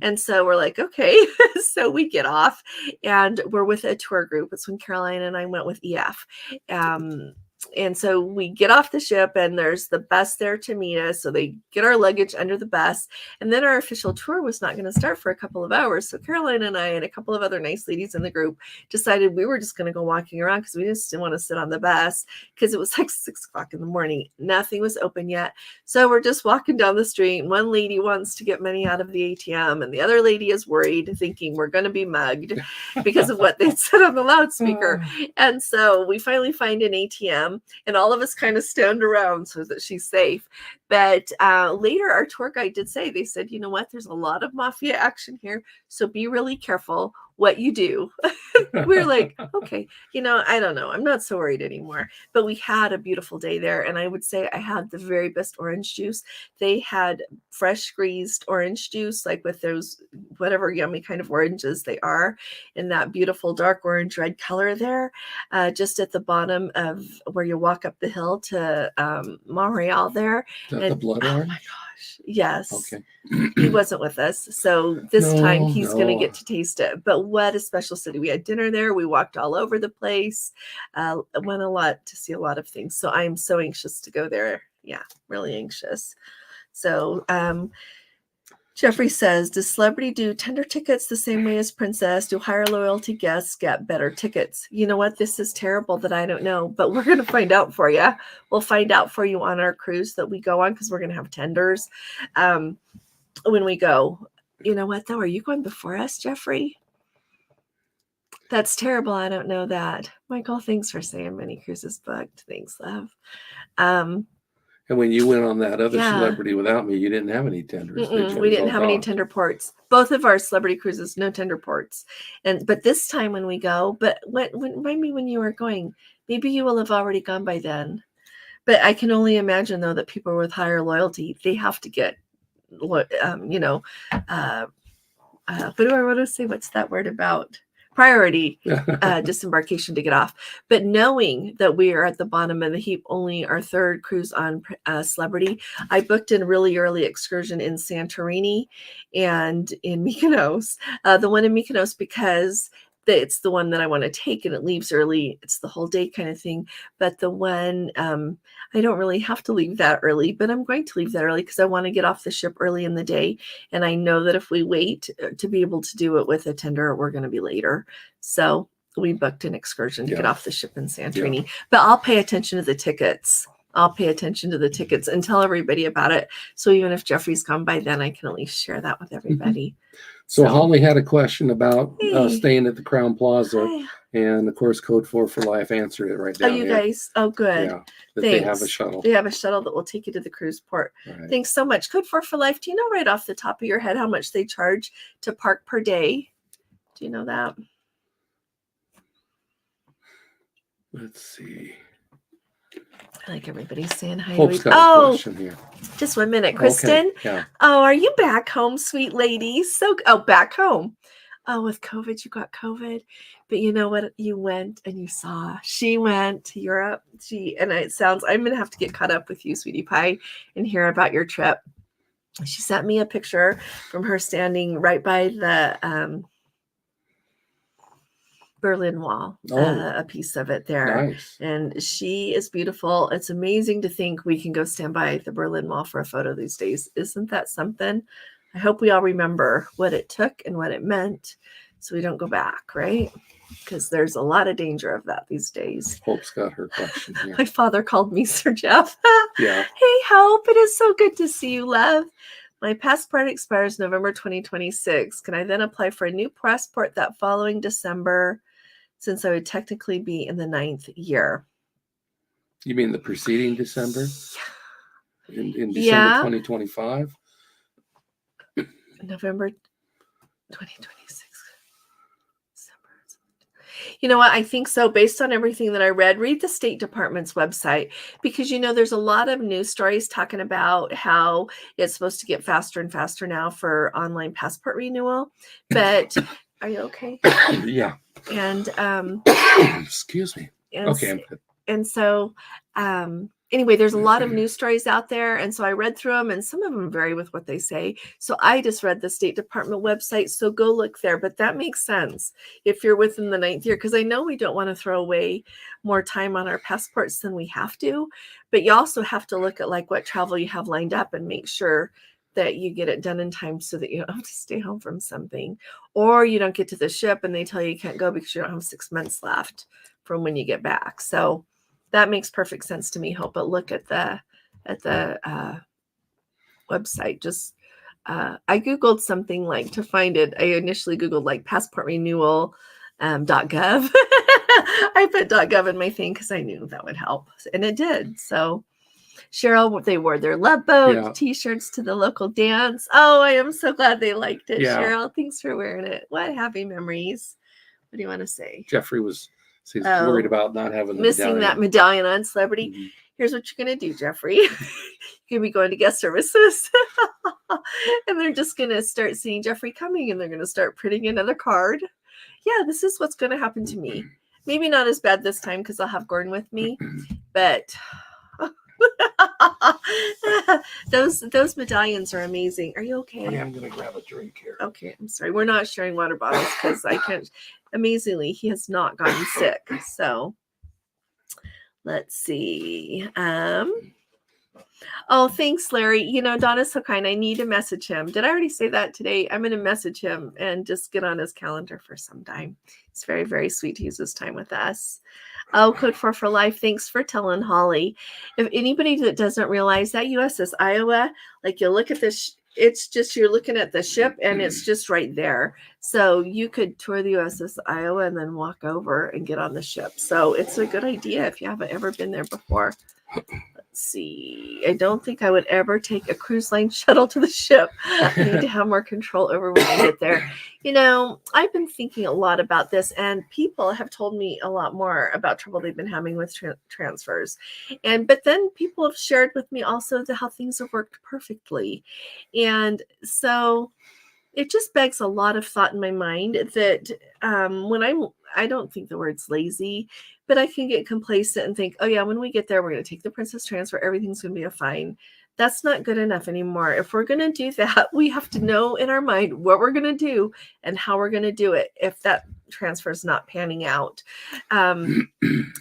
And so we're like, okay. So we get off and we're with a tour group. It's when Caroline and I went with EF. And so we get off the ship and there's the bus there to meet us. So they get our luggage under the bus. And then our official tour was not going to start for a couple of hours. So Caroline and I and a couple of other nice ladies in the group decided we were just going to go walking around because we just didn't want to sit on the bus because it was like 6 o'clock in the morning. Nothing was open yet. So we're just walking down the street. And one lady wants to get money out of the ATM. And the other lady is worried, thinking we're going to be mugged because of what they said on the loudspeaker. And so we finally find an ATM. And all of us kind of stand around so that she's safe. But later, our tour guide did say, they said, you know what, there's a lot of mafia action here. So be really careful what you do. We're like, okay, I don't know. I'm not so worried anymore. But we had a beautiful day there. And I would say I had the very best orange juice. They had fresh squeezed orange juice, like with those, whatever yummy kind of oranges they are, in that beautiful dark orange red color there, just at the bottom of where you walk up the hill to Montreal there. Is that the blood orange? Oh my gosh. Yes. Okay. He wasn't with us. So this time he's going to get to taste it. But what a special city. We had dinner there. We walked all over the place. Went a lot to see a lot of things. So I'm so anxious to go there. Yeah, really anxious. So Jeffrey says, does Celebrity do tender tickets the same way as Princess? Do higher loyalty guests get better tickets? You know what? This is terrible that I don't know, but we're going to find out for you. We'll find out for you on our cruise that we go on because we're going to have tenders when we go. You know what, though? Are you going before us, Jeffrey? That's terrible. I don't know that. Michael, thanks for saying many cruises booked. Thanks, love. And when you went on that other Celebrity without me, you didn't have any tenders. We didn't have any tender ports. Both of our Celebrity cruises, no tender ports. But this time when we go, remind me when you are going. Maybe you will have already gone by then. But I can only imagine, though, that people with higher loyalty, they have to get, what do I want to say? What's that word about? Priority disembarkation to get off. But knowing that we are at the bottom of the heap, only our 3rd cruise on Celebrity, I booked a really early excursion in Santorini and in Mykonos. The one in Mykonos because it's the one that I want to take and it leaves early. It's the whole day kind of thing. But the one, I don't really have to leave that early, but I'm going to leave that early because I want to get off the ship early in the day. And I know that if we wait to be able to do it with a tender, we're going to be later. So we booked an excursion to get off the ship in Santorini. But I'll pay attention to the tickets. I'll pay attention to the tickets and tell everybody about it. So even if Jeffrey's gone by then, I can at least share that with everybody. So Holly had a question about Hey. staying at the Crown Plaza. Hi. And of course, Code 4 for Life answered it right down you here. guys. Oh, good. Yeah, that Thanks. they have a shuttle. They have a shuttle that will take you to the cruise port. Right. Thanks so much. Code 4 for Life. Do you know right off the top of your head how much they charge to park per day? Do you know that? Let's see. I like everybody's saying hi. Hope's got a question here. Just 1 minute. Kristen? Okay. Yeah. Oh, are you back home, sweet lady? Back home. Oh, with COVID, you got COVID. But you know what? You went and you saw. She went to Europe. I'm going to have to get caught up with you, sweetie pie, and hear about your trip. She sent me a picture from her standing right by the Berlin Wall, a piece of it there. Nice. And she is beautiful. It's amazing to think we can go stand by the Berlin Wall for a photo these days. Isn't that something? I hope we all remember what it took and what it meant so we don't go back, right? Because there's a lot of danger of that these days. Hope's got her question here. My father called me Sir Jeff. Yeah. Hey, Hope. It is so good to see you, love. My passport expires November 2026. Can I then apply for a new passport that following December, since I would technically be in the 9th year? You mean the preceding December? In December 2025? November 2026. You know what? I think so. Based on everything that I read the State Department's website, because, there's a lot of news stories talking about how it's supposed to get faster and faster now for online passport renewal. But are you okay? Yeah. And excuse me. And, okay. I'm good. And so anyway, there's a lot of news stories out there. And so I read through them, and some of them vary with what they say. So I just read the State Department website. So go look there. But that makes sense if you're within the 9th year, because I know we don't want to throw away more time on our passports than we have to. But you also have to look at like what travel you have lined up and make sure that you get it done in time so that you don't have to stay home from something, or you don't get to the ship and they tell you can't go because you don't have 6 months left from when you get back. So that makes perfect sense to me, Hope. But look at the website. Just I Googled something like to find it. I initially Googled like passport renewal .gov. I put .gov in my thing because I knew that would help, and it did. So Cheryl, they wore their Love Boat t-shirts to the local dance. Oh, I am so glad they liked it. Yeah. Cheryl, thanks for wearing it. What happy memories. What do you want to say? Jeffrey was worried about not having the missing medallion. That medallion on Celebrity. Mm-hmm. Here's what you're going to do, Jeffrey. You're going to be going to guest services. And they're just going to start seeing Jeffrey coming, and they're going to start printing another card. Yeah, this is what's going to happen to me. Maybe not as bad this time because I'll have Gordon with me, but those medallions are amazing. Are you okay? Yeah, I'm going to grab a drink here. Okay, I'm sorry. We're not sharing water bottles because I can't. Amazingly, he has not gotten sick. So let's see. Oh, thanks, Larry. Donna's so kind. I need to message him. Did I already say that today? I'm going to message him and just get on his calendar for some time. It's very, very sweet to use his time with us. Oh, Code 4 for Life. Thanks for telling Holly. If anybody that doesn't realize that USS Iowa, like you look at this, it's just, you're looking at the ship and it's just right there. So you could tour the USS Iowa and then walk over and get on the ship. So it's a good idea if you haven't ever been there before. Let's see. I don't think I would ever take a cruise line shuttle to the ship. I need to have more control over when I get there. I've been thinking a lot about this, and people have told me a lot more about trouble they've been having with transfers. But then people have shared with me also how things have worked perfectly. And so it just begs a lot of thought in my mind that I don't think the word's lazy, but I can get complacent and think, oh yeah, when we get there, we're going to take the Princess Transfer. Everything's going to be fine. That's not good enough anymore. If we're going to do that, we have to know in our mind what we're going to do and how we're going to do it if that transfer is not panning out.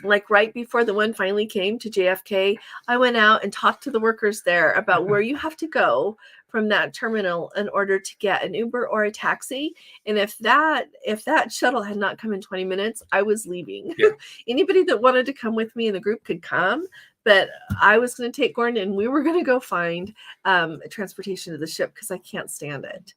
Like right before the one finally came to JFK, I went out and talked to the workers there about where you have to go from that terminal in order to get an Uber or a taxi. And if that shuttle had not come in 20 minutes, I was leaving. Yeah. Anybody that wanted to come with me in the group could come, but I was going to take Gordon and we were going to go find transportation to the ship because I can't stand it.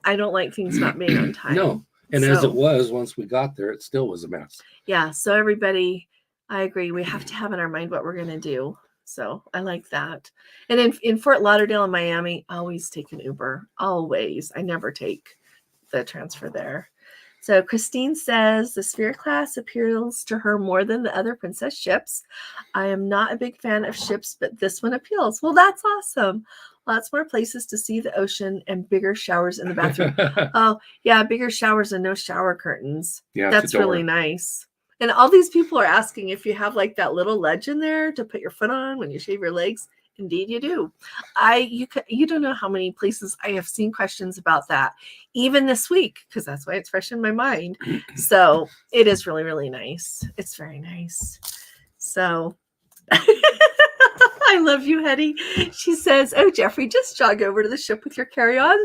I don't like things not being on time. No. And as it was, once we got there, it still was a mess. Yeah. So everybody, I agree. We have to have in our mind what we're going to do. So I like that. And in Fort Lauderdale and Miami, always take an Uber. Always. I never take the transfer there. So Christine says the Sphere class appeals to her more than the other princess ships. I am not a big fan of ships, but this one appeals. Well, that's awesome. Lots more places to see the ocean and bigger showers in the bathroom. Oh, yeah, bigger showers and no shower curtains. Yeah, that's really nice. And all these people are asking if you have like that little ledge in there to put your foot on when you shave your legs. Indeed, you do. You don't know how many places I have seen questions about that, even this week, because that's why it's fresh in my mind. So it is really, really nice. It's very nice. So I love you, Hetty. She says, oh, Jeffrey, just jog over to the ship with your carry-on.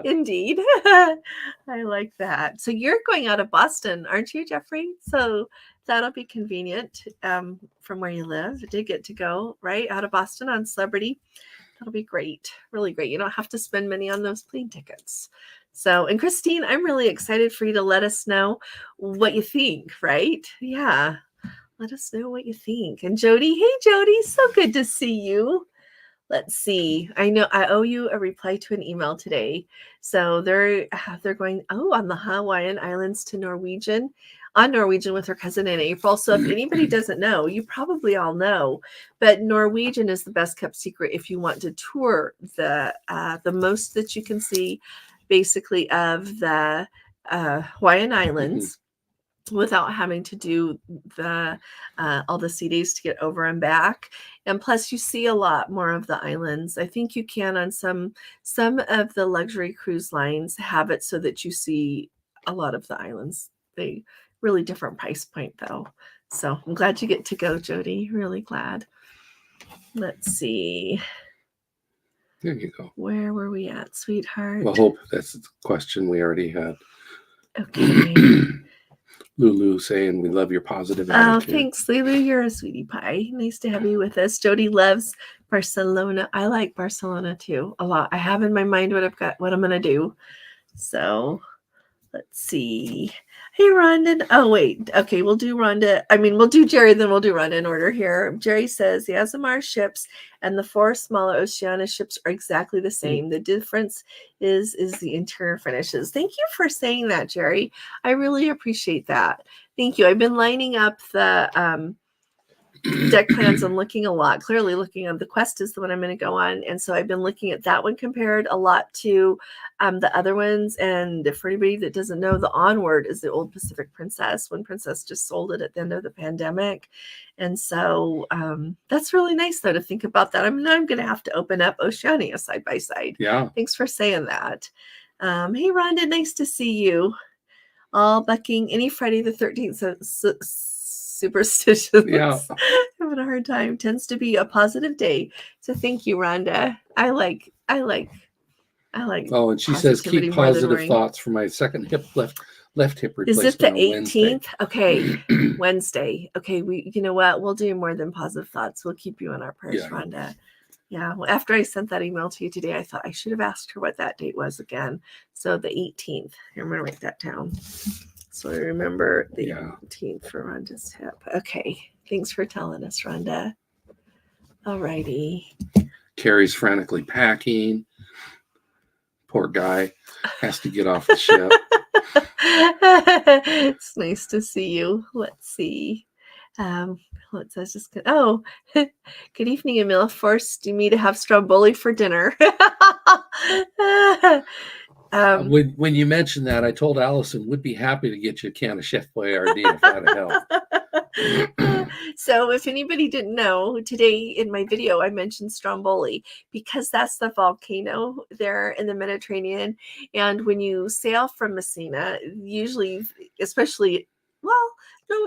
Indeed. I like that. So you're going out of Boston, aren't you, Jeffrey? So that'll be convenient from where you live. I did get to go right out of Boston on Celebrity. That'll be great. Really great. You don't have to spend money on those plane tickets. So, and Christine, I'm really excited for you to let us know what you think, right? Yeah. Let us know what you think. And Jody, hey, Jody, so good to see you. Let's see. I know I owe you a reply to an email today. So they're going, on the Hawaiian Islands to Norwegian with her cousin in April. So if anybody doesn't know, you probably all know, but Norwegian is the best kept secret if you want to tour the most that you can see basically of the Hawaiian Islands. Without having to do the all the sea days to get over and back. And plus you see a lot more of the islands. I think you can on some of the luxury cruise lines have it so that you see a lot of the islands. They really different price point though. So I'm glad you get to go, Jody. Really glad. Let's see. There you go. Where were we at, sweetheart? Well, hope that's the question we already had. Okay. Lulu saying we love your positive attitude. Oh, thanks, Lulu. You're a sweetie pie. Nice to have you with us. Jody loves Barcelona. I like Barcelona too a lot. I have in my mind what I'm gonna do. So let's see. Hey, Rhonda. Oh, wait. Okay, we'll do Rhonda. We'll do Jerry, then we'll do Rhonda in order here. Jerry says the Azamara ships and the 4 smaller Oceania ships are exactly the same. The difference is the interior finishes. Thank you for saying that, Jerry. I really appreciate that. Thank you. I've been lining up the deck plans and looking a lot. Clearly looking at the Quest is the one I'm going to go on. And so I've been looking at that one compared a lot to the other ones. And for anybody that doesn't know, the Onward is the old Pacific Princess. One Princess just sold it at the end of the pandemic. And so that's really nice, though, to think about that. I'm going to have to open up Oceania side by side. Yeah. Thanks for saying that. Hey, Rhonda, nice to see you. All bucking any Friday the 13th. Superstitions. Yeah. Having a hard time. Tends to be a positive day. So thank you, Rhonda. I like. Oh, and she says keep positive thoughts for my second left hip replacement. Is it the 18th? Okay, Wednesday. Okay, you know what? We'll do more than positive thoughts. We'll keep you in our prayers, Rhonda. Yeah. Well, after I sent that email to you today, I thought I should have asked her what that date was again. So the 18th. I'm gonna write that down. So I remember the 18th for Rhonda's hip. Okay. Thanks for telling us, Rhonda. All righty. Carrie's frantically packing. Poor guy has to get off the ship. It's nice to see you. Let's see. Good evening, Emil. Forced me to have stromboli for dinner. When you mentioned that, I told Allison would be happy to get you a can of Chef Boyardee if that'd help. So if anybody didn't know, today in my video, I mentioned Stromboli because that's the volcano there in the Mediterranean. And when you sail from Messina, usually, especially,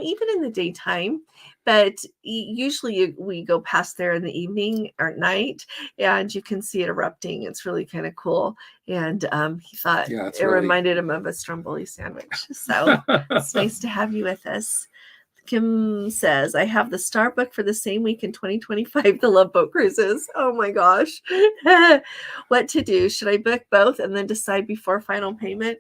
even in the daytime, but usually we go past there in the evening or night and you can see it erupting. It's really kind of cool. And he thought it reminded him of a Stromboli sandwich. So it's nice to have you with us. Kim says, I have the star book for the same week in 2025, the Love Boat Cruises. Oh my gosh. What to do? Should I book both and then decide before final payment?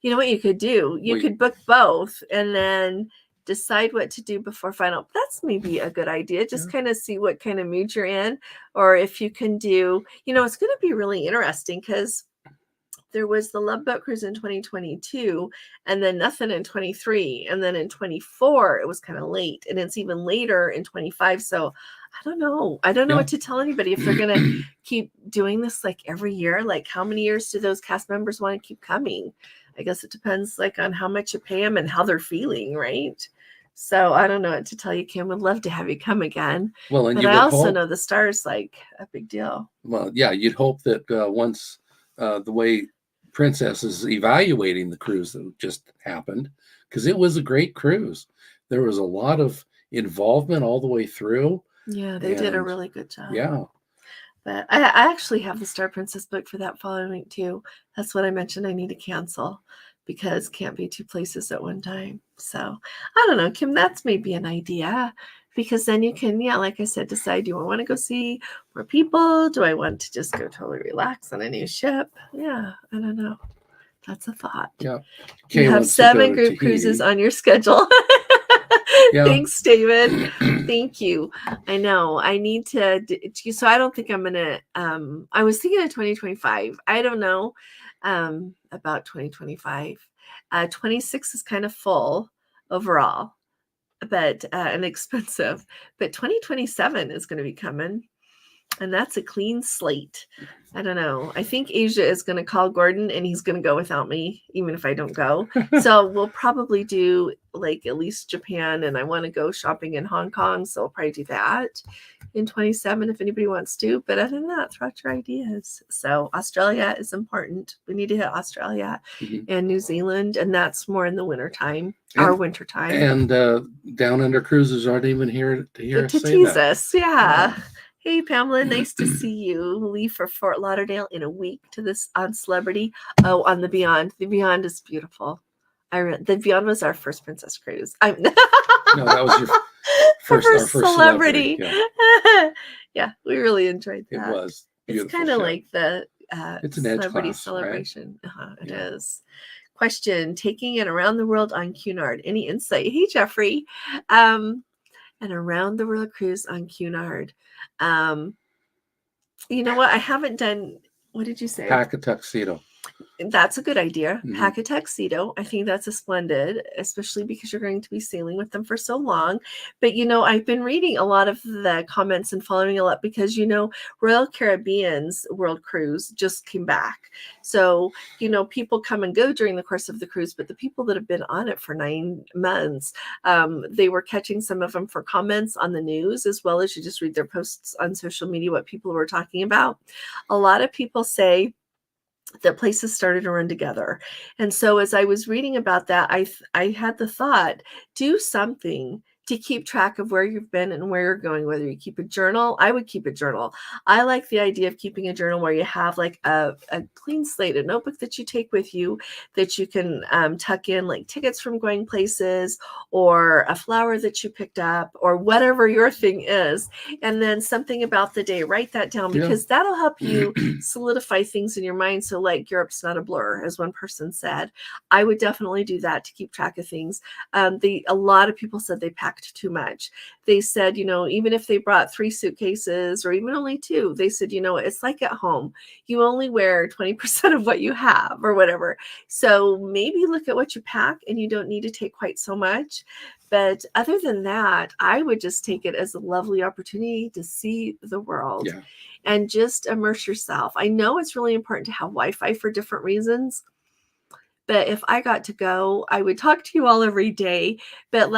You know what you could do? You could book both and then decide what to do before final. That's maybe a good idea. Just kind of see what kind of mood you're in, or if you can do, it's going to be really interesting because there was the Love Boat Cruise in 2022 and then nothing in 23. And then in 24, it was kind of late. And it's even later in 25. So I don't know. I don't know what to tell anybody if they're going to keep doing this like every year. Like how many years do those cast members want to keep coming? I guess it depends like on how much you pay them and how they're feeling, right? So I don't know what to tell you, Kim. Would love to have you come again. Well, and but I also know the star's like a big deal. Well, yeah, you'd hope that once the way Princess is evaluating the cruise that just happened, because it was a great cruise. There was a lot of involvement all the way through. Yeah, they did a really good job. Yeah. But I actually have the Star Princess book for that following week too. That's what I mentioned I need to cancel because can't be two places at one time. So I don't know, Kim, that's maybe an idea. Because then you can, like I said, decide, do I want to go see more people? Do I want to just go totally relax on a new ship? Yeah, I don't know. That's a thought. Yeah. You have 7 group cruises on your schedule. Thanks, David. Thank you. I know. I need to, so I don't think I'm going to, I was thinking of 2025. I don't know about 2025. 26 is kind of full overall. But and expensive, but 2027 is going to be coming, and that's a clean slate. I don't know. I think Asia is going to call Gordon, and he's going to go without me, even if I don't go. So we'll probably do like at least Japan, and I want to go shopping in Hong Kong, so we'll probably do that in 27 if anybody wants to. But other than that, throw out your ideas. So Australia is important. We need to hit Australia and New Zealand, and that's more in the wintertime. Our winter time. And down under cruises aren't even here to hear us say tease that. us. Yeah. Hey, Pamela, nice to see you. Leave for Fort Lauderdale in a week to this on Celebrity. Oh, on the Beyond. The Beyond is beautiful. The Beyond was our first Princess Cruise. No, that was your first Celebrity. Yeah, we really enjoyed that. It was beautiful. It's kind of like the it's an Celebrity class, celebration. Right? It is. Question, taking it around the world on Cunard. Any insight? Hey, Jeffrey. An around the world cruise on Cunard. You know what? I haven't done, what did you say? Pack a tuxedo. That's a good idea. Pack a tuxedo. I think that's a splendid, especially because you're going to be sailing with them for so long. But, I've been reading a lot of the comments and following a lot because, Royal Caribbean's World Cruise just came back. So, people come and go during the course of the cruise, but the people that have been on it for 9 months, they were catching some of them for comments on the news, as well as you just read their posts on social media, what people were talking about. A lot of people say that places started to run together. And so as I was reading about that, I had the thought, do something to keep track of where you've been and where you're going, whether you keep a journal. I would keep a journal. I like the idea of keeping a journal where you have like a clean slate, a notebook that you take with you that you can tuck in like tickets from going places or a flower that you picked up or whatever your thing is. And then something about the day, write that down because that'll help you solidify things in your mind. So like Europe's not a blur, as one person said. I would definitely do that to keep track of things. A lot of people said they packed too much. They said, even if they brought 3 suitcases or even only 2, they said, it's like at home. You only wear 20% of what you have or whatever. So maybe look at what you pack and you don't need to take quite so much. But other than that, I would just take it as a lovely opportunity to see the world and just immerse yourself. I know it's really important to have Wi-Fi for different reasons. But if I got to go, I would talk to you all every day. But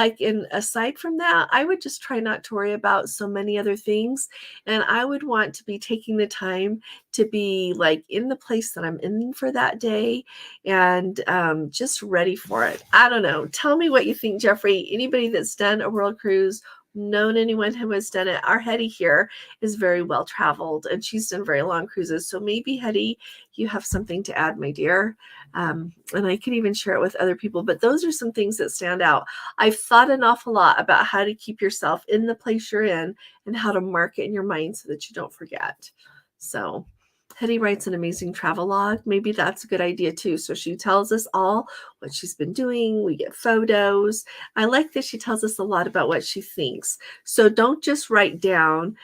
aside from that, I would just try not to worry about so many other things. And I would want to be taking the time to be like in the place that I'm in for that day and just ready for it. I don't know. Tell me what you think, Jeffrey. Anybody that's done a world cruise, known anyone who has done it. Our Hetty here is very well traveled, and she's done very long cruises. So maybe, Hetty, you have something to add, my dear. And I could even share it with other people. But those are some things that stand out. I've thought an awful lot about how to keep yourself in the place you're in and how to mark it in your mind so that you don't forget. So Hetty writes an amazing travel log. Maybe that's a good idea too. So she tells us all what she's been doing. We get photos. I like that she tells us a lot about what she thinks. So don't just write down,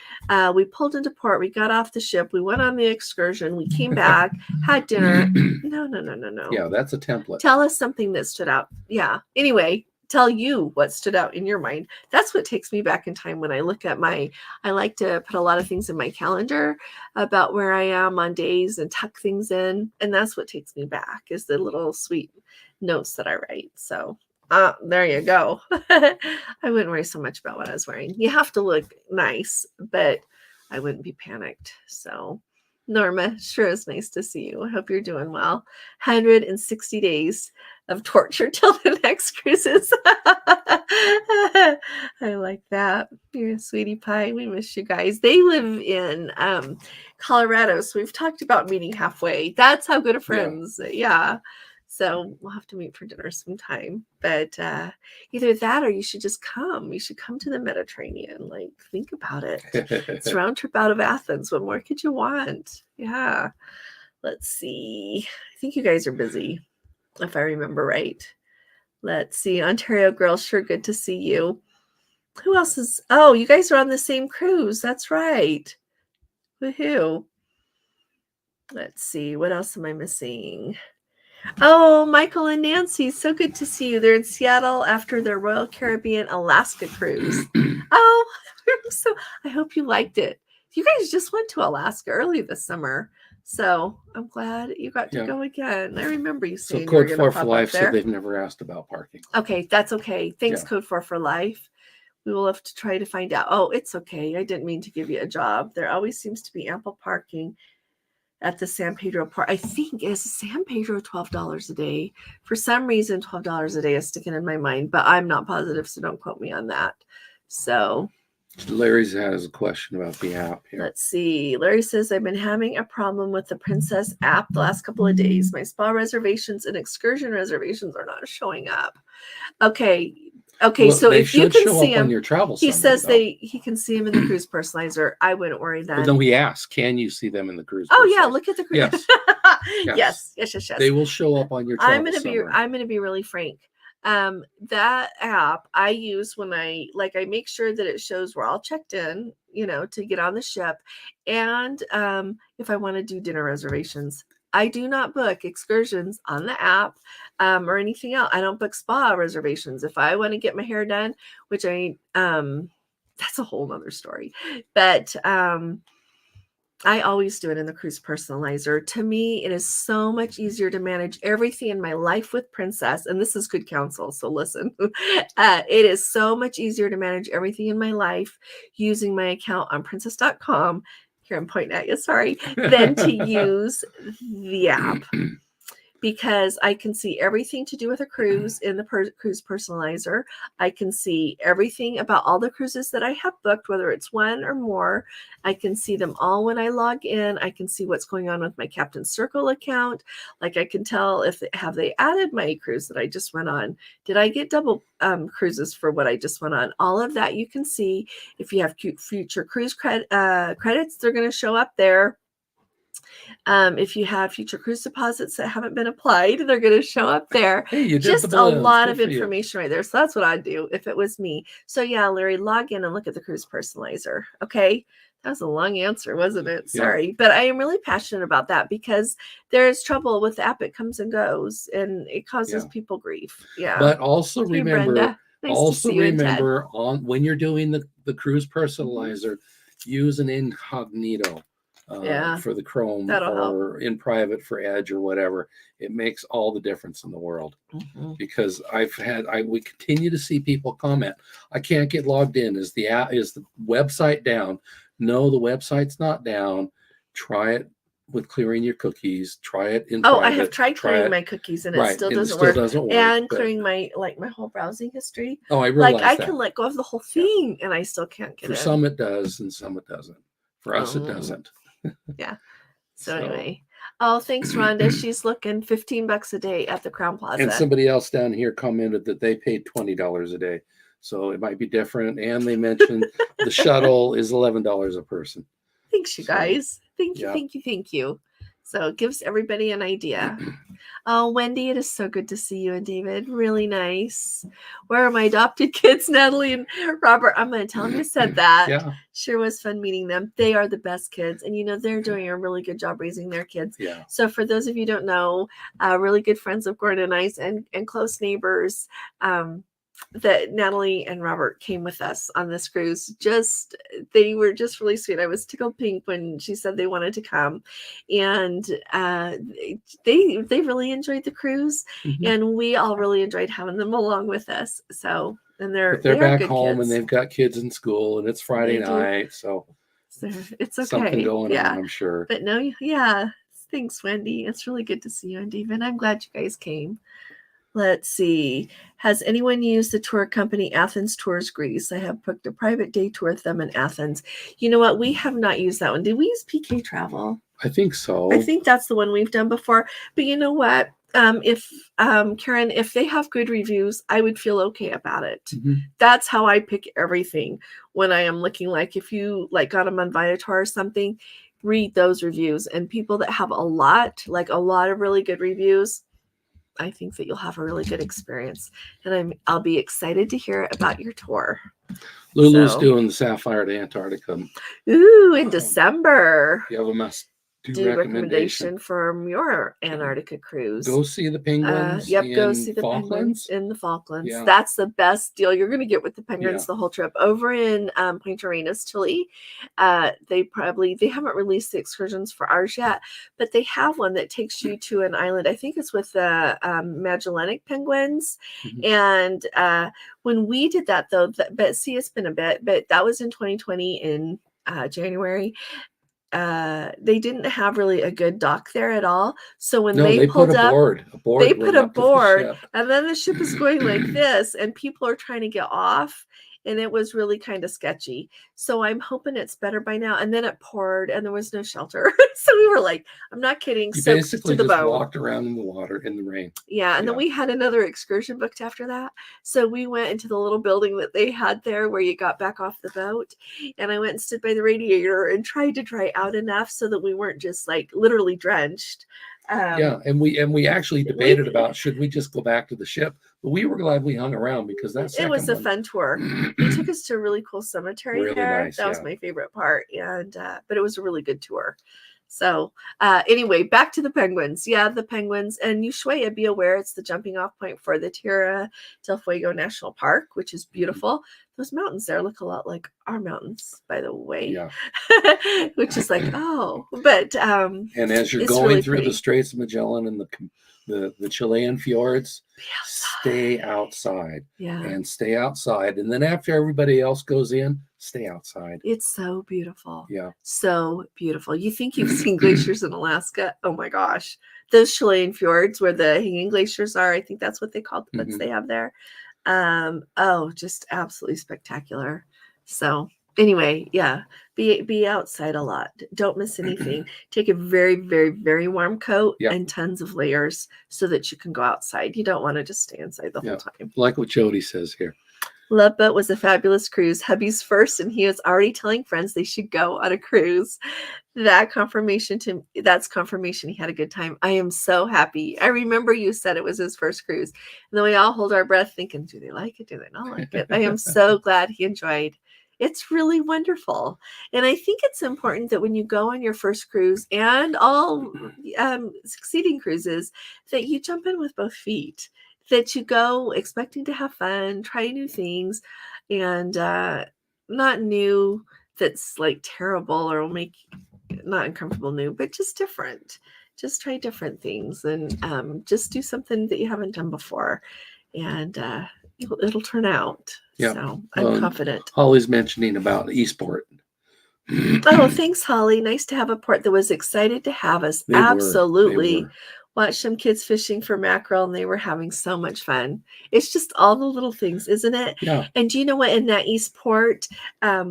we pulled into port, we got off the ship, we went on the excursion, we came back, had dinner. No. Yeah, that's a template. Tell us something that stood out. Yeah. Anyway, tell you what stood out in your mind. That's what takes me back in time when I look at I like to put a lot of things in my calendar about where I am on days and tuck things in. And that's what takes me back, is the little sweet notes that I write. So there you go. I wouldn't worry so much about what I was wearing. You have to look nice, but I wouldn't be panicked. So Norma, sure is nice to see you. I hope you're doing well. 160 days of torture till the next cruises. I like that. You're a sweetie pie. We miss you guys. They live in Colorado, so we've talked about meeting halfway. That's how good of friends. Yeah. So we'll have to meet for dinner sometime. But either that or you should just come. You should come to the Mediterranean. Like, think about it. It's a round trip out of Athens. What more could you want? Yeah. Let's see. I think you guys are busy, if I remember right. Let's see. Ontario girl, sure good to see you. Who else is? Oh, you guys are on the same cruise. That's right. Woohoo. Let's see. What else am I missing? Oh, Michael and Nancy, so good to see you. They're in Seattle after their Royal Caribbean Alaska cruise. Oh, so I hope you liked it. You guys just went to Alaska early this summer, so I'm glad you got to go again. I remember you saying so Code 4 for Life said they've never asked about parking. Okay, that's okay. Thanks, Code 4 for Life. We will have to try to find out. Oh, it's okay. I didn't mean to give you a job. There always seems to be ample parking at the San Pedro port. I think is San Pedro $12 a day. For some reason, $12 a day is sticking in my mind, but I'm not positive, so don't quote me on that. So Larry's has a question about the app here. Let's see. Larry says, I've been having a problem with the Princess app the last couple of days. My spa reservations and excursion reservations are not showing up. Okay, well, so if you can see him, on your travel he says he can see him in the cruise personalizer. I wouldn't worry then. But then we ask, can you see them in the cruise? Oh yeah, look at the cruise. Yes. yes. They will show up on your travel. I'm gonna be really frank. That app I use when I make sure that it shows we're all checked in, to get on the ship, and if I want to do dinner reservations. I do not book excursions on the app or anything else. I don't book spa reservations. If I want to get my hair done, which that's a whole nother story, but I always do it in the cruise personalizer. To me, it is so much easier to manage everything in my life with Princess. And this is good counsel, so listen. It is so much easier to manage everything in my life using my account on princess.com. Here I'm pointing at you, sorry, than to use the app. Because I can see everything to do with a cruise in the cruise personalizer. I can see everything about all the cruises that I have booked, whether it's one or more. I can see them all when I log in. I can see what's going on with my Captain Circle account. Like I can tell have they added my cruise that I just went on? Did I get double cruises for what I just went on? All of that you can see. If you have future cruise credits, they're going to show up there. If you have future cruise deposits that haven't been applied, they're going to show up there. Hey, just a lot of information right there. So that's what I'd do if it was me. So yeah, Larry, log in and look at the cruise personalizer. Okay. That was a long answer, wasn't it? Sorry. Yeah. But I am really passionate about that because there's trouble with the app. It comes and goes and it causes people grief. Yeah. But also remember, when you're doing the cruise personalizer, use an incognito. For the Chrome or in private for Edge or whatever. It makes all the difference in the world because we continue to see people comment, I can't get logged in. Is the website down? No, the website's not down. Try it with clearing your cookies. Try it in Oh, private. I have tried clearing my cookies and it still doesn't work. And clearing my whole browsing history. Oh, I realize like I can let go of the whole thing and I still can't get it. For some it does and some it doesn't. For us it doesn't. Yeah. So anyway. Oh, thanks, Rhonda. She's looking $15 a day at the Crown Plaza. And somebody else down here commented that they paid $20 a day. So it might be different. And they mentioned the shuttle is $11 a person. Thanks, you guys. Thank you. So it gives everybody an idea. Oh, Wendy, it is so good to see you and David. Really nice. Where are my adopted kids, Natalie and Robert? I'm going to tell them you said that. Yeah. Sure was fun meeting them. They are the best kids. And, they're doing a really good job raising their kids. Yeah. So for those of you who don't know, really good friends of Gordon and I's and close neighbors, that Natalie and Robert came with us on this cruise. They were just really sweet. I was tickled pink when she said they wanted to come, and they really enjoyed the cruise, and we all really enjoyed having them along with us. So, and they're back home kids. And they've got kids in school, and it's Friday night, so it's okay. Something going on, I'm sure. But no, yeah. Thanks, Wendy. It's really good to see you and David. I'm glad you guys came. Let's see. Has anyone used the tour company Athens Tours Greece? I have booked a private day tour with them in Athens. You know what? We have not used that one. Did we use PK Travel? I think so. I think that's the one we've done before. But you know what? If Karen, if they have good reviews, I would feel okay about it. That's how I pick everything when I am looking. Like if you got them on Viator or something, read those reviews. And people that have a lot of really good reviews, I think that you'll have a really good experience, and I'll be excited to hear about your tour. Lulu's doing the Sapphire to Antarctica. Ooh, in December. You have a do recommendation from your Antarctica cruise. Go see the penguins. Go see the penguins in the Falklands. Yeah. That's the best deal you're going to get with the penguins the whole trip. Over in Point Arenas, Chile, they haven't released the excursions for ours yet, but they have one that takes you to an island. I think it's with the Magellanic penguins. And when we did that, though, but see, it's been a bit, but that was in 2020 in January. They didn't have really a good dock there at all. So when they pulled up, they put a board, and then the ship is going like this, and people are trying to get off, and it was really kind of sketchy. So I'm hoping it's better by now. And then it poured, and there was no shelter. So we were like, I'm not kidding. You basically just walked around in the water in the rain. Yeah, and then we had another excursion booked after that. So we went into the little building that they had there where you got back off the boat. And I went and stood by the radiator and tried to dry out enough so that we weren't just literally drenched. And we actually debated about should we just go back to the ship, but we were glad we hung around because it was a fun tour. They took us to a really cool cemetery really there. Nice, that was my favorite part, and but it was a really good tour. So anyway, back to the penguins. Yeah, the penguins and Ushuaia. Be aware it's the jumping off point for the Tierra del Fuego National Park, which is beautiful. Those mountains there look a lot like our mountains, by the way. Yeah. Which is but and as you're going really through the Straits of Magellan and the Chilean fjords, stay outside. Yeah. And stay outside. And then after everybody else goes in, stay outside. It's so beautiful. Yeah. So beautiful. You think you've seen glaciers in Alaska? Oh my gosh. Those Chilean fjords where the hanging glaciers are, I think that's what they call the ones they have there. Just absolutely spectacular. So anyway, yeah, be outside a lot. Don't miss anything. Take a very, very, very warm coat and tons of layers so that you can go outside. You don't want to just stay inside the whole time. Like what Jody says here. Love Boat was a fabulous cruise. Hubby's first, and he was already telling friends they should go on a cruise. That's confirmation he had a good time. I am so happy. I remember you said it was his first cruise. And then we all hold our breath thinking, do they like it? Do they not like it? I am so glad he enjoyed. It's really wonderful. And I think it's important that when you go on your first cruise and all succeeding cruises, that you jump in with both feet. That you go expecting to have fun, try new things, and not new that's terrible or will make not uncomfortable new, but just different. Just try different things and just do something that you haven't done before, and it'll turn out. Yeah. So I'm confident. Holly's mentioning about Eastport. Oh, thanks, Holly. Nice to have a port that was excited to have us. They Absolutely. were. Watched some kids fishing for mackerel and they were having so much fun. It's just all the little things, isn't it? Yeah. And do you know what, in that Eastport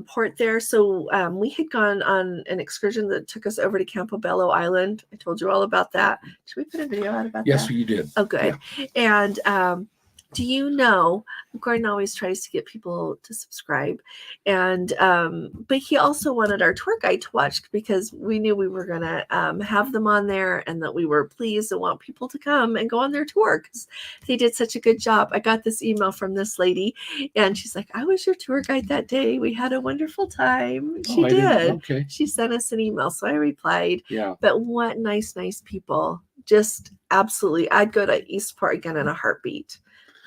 port there, so we had gone on an excursion that took us over to Campobello Island. I told you all about that. Should we put a video out about that? Yes, you did. Oh, good. Yeah. And do you know, Gordon always tries to get people to subscribe, and but he also wanted our tour guide to watch because we knew we were going to have them on there and that we were pleased and want people to come and go on their tour because they did such a good job. I got this email from this lady and she's like, I was your tour guide that day. We had a wonderful time. She did. Okay. She sent us an email, so I replied. Yeah. But what nice people. Just absolutely. I'd go to Eastport again in a heartbeat.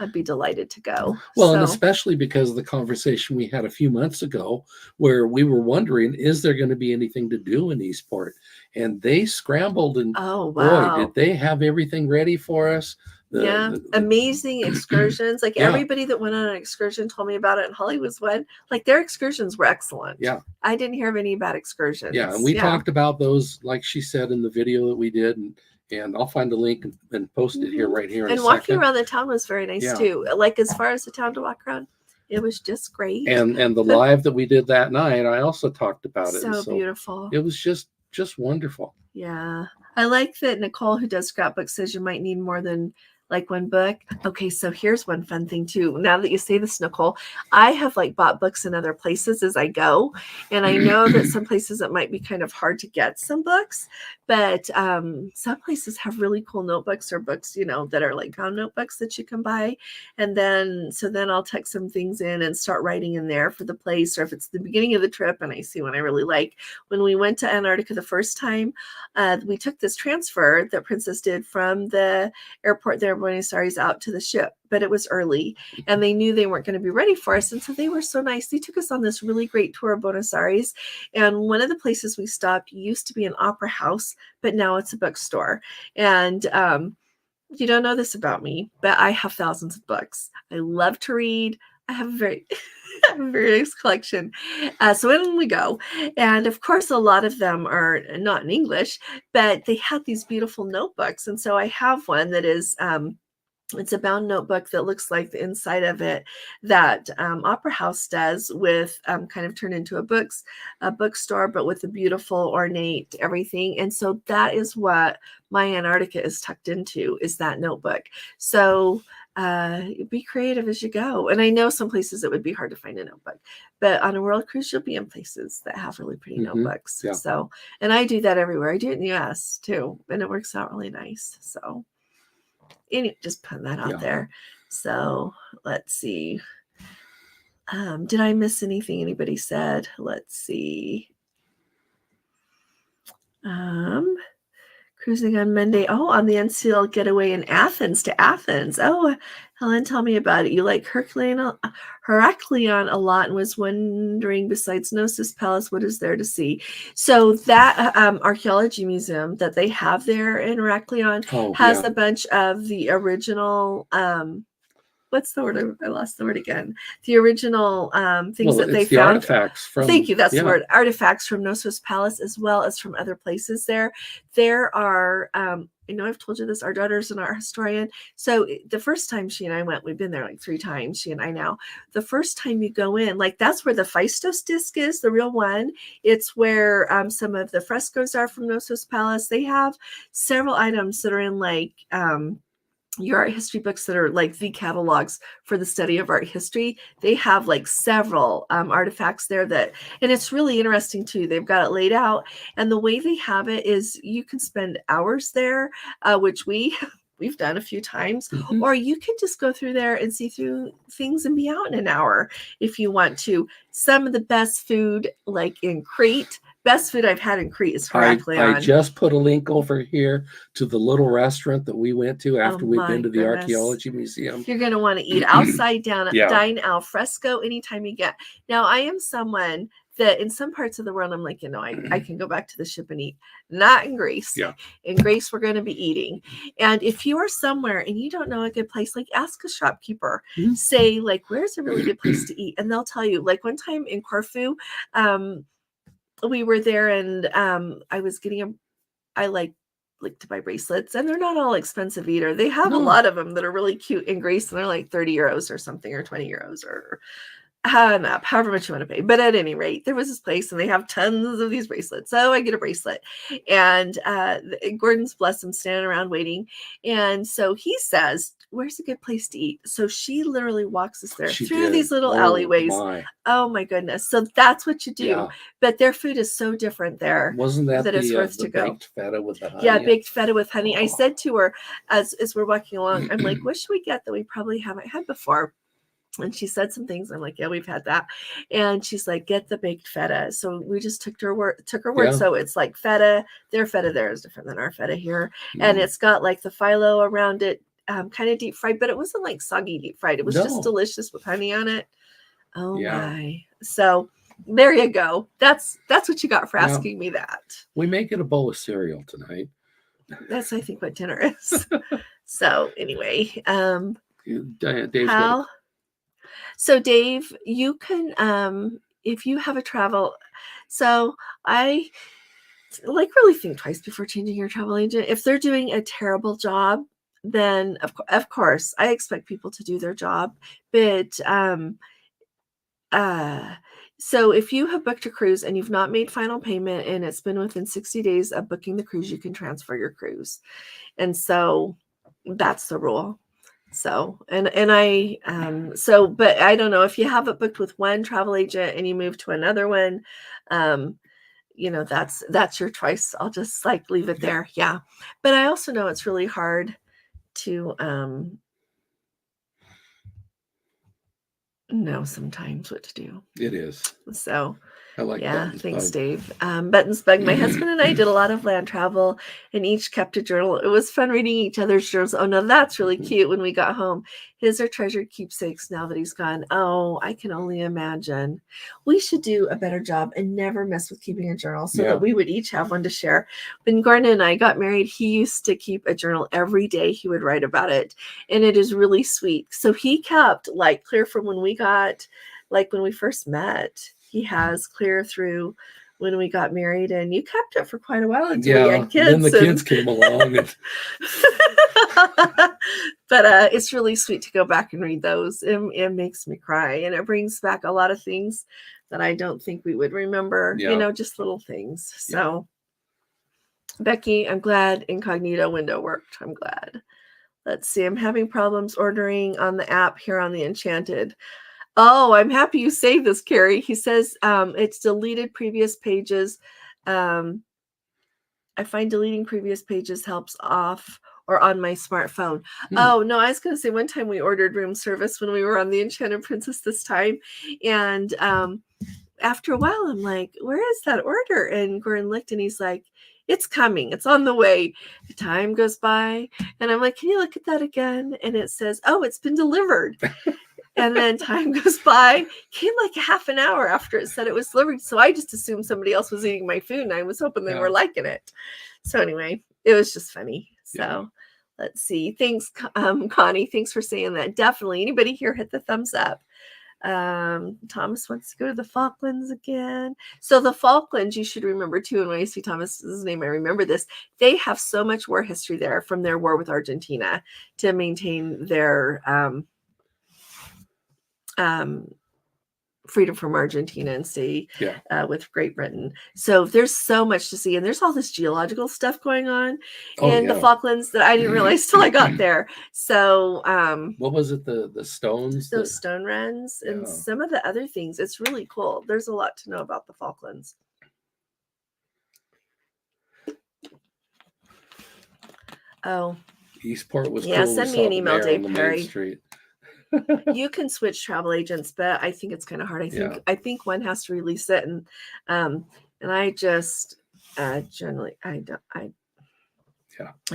I'd be delighted to go. Well, and especially because of the conversation we had a few months ago where we were wondering, is there going to be anything to do in Eastport? And they scrambled and boy, did they have everything ready for us. Amazing excursions. Like everybody that went on an excursion told me about it, and Holly was one. Like their excursions were excellent. Yeah. I didn't hear of any bad excursions. Yeah. And we talked about those, like she said in the video that we did. And I'll find the link and post it here right here. And walking around the town was very nice too. Like as far as the town to walk around, it was just great. And the live that we did that night, I also talked about it. So beautiful. It was just wonderful. Yeah. I like that Nicole, who does scrapbooks, says you might need more than like one book. Okay, so here's one fun thing too. Now that you say this, Nicole, I have like bought books in other places as I go. And I know that some places it might be kind of hard to get some books, but some places have really cool notebooks or books, you know, that are like bound notebooks that you can buy. And then I'll tuck some things in and start writing in there for the place, or if it's the beginning of the trip and I see one I really like. When we went to Antarctica the first time, we took this transfer that Princess did from the airport there in Buenos Aires out to the ship, but it was early and they knew they weren't going to be ready for us. And so they were so nice. They took us on this really great tour of Buenos Aires. And one of the places we stopped used to be an opera house, but now it's a bookstore. And you don't know this about me, but I have thousands of books. I love to read. I have a very nice collection. So in we go. And of course, a lot of them are not in English, but they had these beautiful notebooks. And so I have one that is, it's a bound notebook that looks like the inside of it that Opera House does with kind of turned into a bookstore, but with a beautiful ornate everything. And so that is what my Antarctica is tucked into, is that notebook. So be creative as you go. And I know some places it would be hard to find a notebook, but on a world cruise, you'll be in places that have really pretty notebooks. Yeah. So, and I do that everywhere. I do it in the US too, and it works out really nice. So just putting that out there. So let's see. Did I miss anything anybody said? Let's see. Cruising on Monday. Oh, on the unsealed getaway in Athens to Athens. Oh, Helen, tell me about it. You like Heracleon a lot and was wondering, besides Knossos Palace, what is there to see? So that archaeology museum that they have there in Heracleon has a bunch of the original what's the word? I lost the word again. The original things that they found. Artifacts from, thank you. That's the word. Artifacts from Knossos Palace, as well as from other places there. There are, I know I've told you this, our daughter's an art historian. So the first time she and I went, we've been there like 3 times, she and I now. The first time you go in, like that's where the Phaistos disc is, the real one. It's where some of the frescoes are from Knossos Palace. They have several items that are in like, your art history books that are like the catalogs for the study of art history. They have like several artifacts there and it's really interesting too. They've got it laid out, and the way they have it is you can spend hours there, which we've done a few times, or you can just go through there and see through things and be out in an hour if you want to. Some of the best food, like in Crete, best food I've had in Crete is Heracleon. I just put a link over here to the little restaurant that we went to after we've been to the archaeology museum. You're going to want to eat outside down, dine al fresco anytime you get. Now, I am someone that in some parts of the world, I'm like, I can go back to the ship and eat. Not in Greece. Yeah. In Greece, we're going to be eating. And if you are somewhere and you don't know a good place, like ask a shopkeeper, say like, where's a really good place to eat? And they'll tell you. Like one time in Corfu, we were there, and I was getting I like to buy bracelets, and they're not all expensive either. They have a lot of them that are really cute in Greece, and they're like 30 euros or something, or 20 euros, or however much you want to pay. But at any rate, there was this place, and they have tons of these bracelets. So I get a bracelet, and Gordon's, bless him, standing around waiting. And so he says, "Where's a good place to eat?" So she literally walks us there through these little alleyways. Oh my goodness. So that's what you do. Yeah. But their food is so different there. Wasn't that it's worth the to go. baked feta with the honey? Yeah, baked feta with honey. I said to her as we're walking along, I'm like, what should we get that we probably haven't had before? And she said some things. I'm like, yeah, we've had that. And she's like, get the baked feta. So we just took her word. Yeah. So it's like feta. Their feta there is different than our feta here. And it's got like the phyllo around it, kind of deep fried, but it wasn't like soggy deep fried. It was just delicious with honey on it. Oh my. So there you go. That's what you got for asking me that. We make it a bowl of cereal tonight. That's, I think, what dinner is. So anyway, Dave's So Dave, you can, if you have a travel, so I really think twice before changing your travel agent. If they're doing a terrible job, then of course I expect people to do their job. But so if you have booked a cruise and you've not made final payment and it's been within 60 days of booking the cruise, you can transfer your cruise. And so that's the rule. So, and I, but I don't know if you have it booked with one travel agent and you move to another one, that's your choice. I'll just like leave it there. Yeah. But I also know it's really hard to, know sometimes what to do. It is. So I like Buttons thanks, Bug. Dave. Buttons Bug. My husband and I did a lot of land travel, and each kept a journal. It was fun reading each other's journals. Oh no, that's really cute. When we got home, his are treasured keepsakes now that he's gone. Oh, I can only imagine. We should do a better job and never mess with keeping a journal, so that we would each have one to share. When Gordon and I got married, he used to keep a journal every day. He would write about it, and it is really sweet. So he kept like clear from when we got, like when we first met. He has clear through when we got married, and you kept it for quite a while until we had kids. Then the kids came along. But it's really sweet to go back and read those. It makes me cry, and it brings back a lot of things that I don't think we would remember, just little things. So Becky, I'm glad incognito window worked. I'm glad. Let's see. I'm having problems ordering on the app here on the Enchanted. Oh, I'm happy you saved this, Carrie. He says it's deleted previous pages. I find deleting previous pages helps off or on my smartphone. Oh, no, I was going to say one time we ordered room service when we were on the Enchanted Princess this time. And after a while, I'm like, where is that order? And Gordon looked and he's like, it's coming. It's on the way. The time goes by. And I'm like, can you look at that again? And it says, oh, it's been delivered. And then time goes by, came like a half an hour after it said it was delivered. So I just assumed somebody else was eating my food, and I was hoping they were liking it. So anyway, it was just funny. So let's see. Thanks, Connie. Thanks for saying that. Definitely. Anybody here hit the thumbs up. Thomas wants to go to the Falklands again. So the Falklands, you should remember too. And when I see Thomas's name, I remember this. They have so much war history there from their war with Argentina to maintain their freedom from Argentina and stay with Great Britain. So there's so much to see, and there's all this geological stuff going on in the Falklands that I didn't realize till I got there. So what was it, the stones, those stone runs and some of the other things. It's really cool. There's a lot to know about the Falklands. Oh, Eastport was cool. Send me an email, Dave Perry. You can switch travel agents, but I think it's kind of hard. I think one has to release it, and I just generally I don't.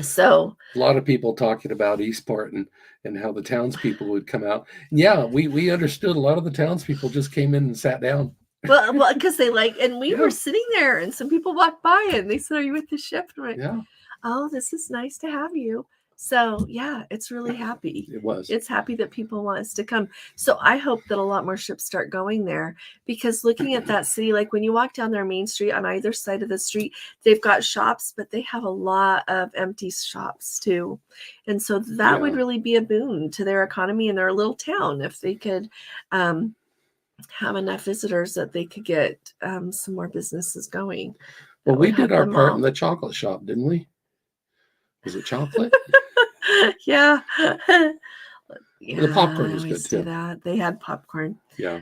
So a lot of people talking about Eastport and how the townspeople would come out. Yeah, we understood. A lot of the townspeople just came in and sat down. Well, because they and we were sitting there, and some people walked by and they said, "Are you with the ship?" And I'm like, "Oh, this is nice to have you." So yeah, it's really happy. It was. It's happy that people want us to come. So I hope that a lot more ships start going there, because looking at that city, like when you walk down their main street, on either side of the street, they've got shops, but they have a lot of empty shops too. And so that would really be a boon to their economy and their little town if they could have enough visitors that they could get some more businesses going. Well, we did our part in the chocolate shop, didn't we? Was it chocolate? Yeah. Yeah, the popcorn was good too. That. They had popcorn. Yeah.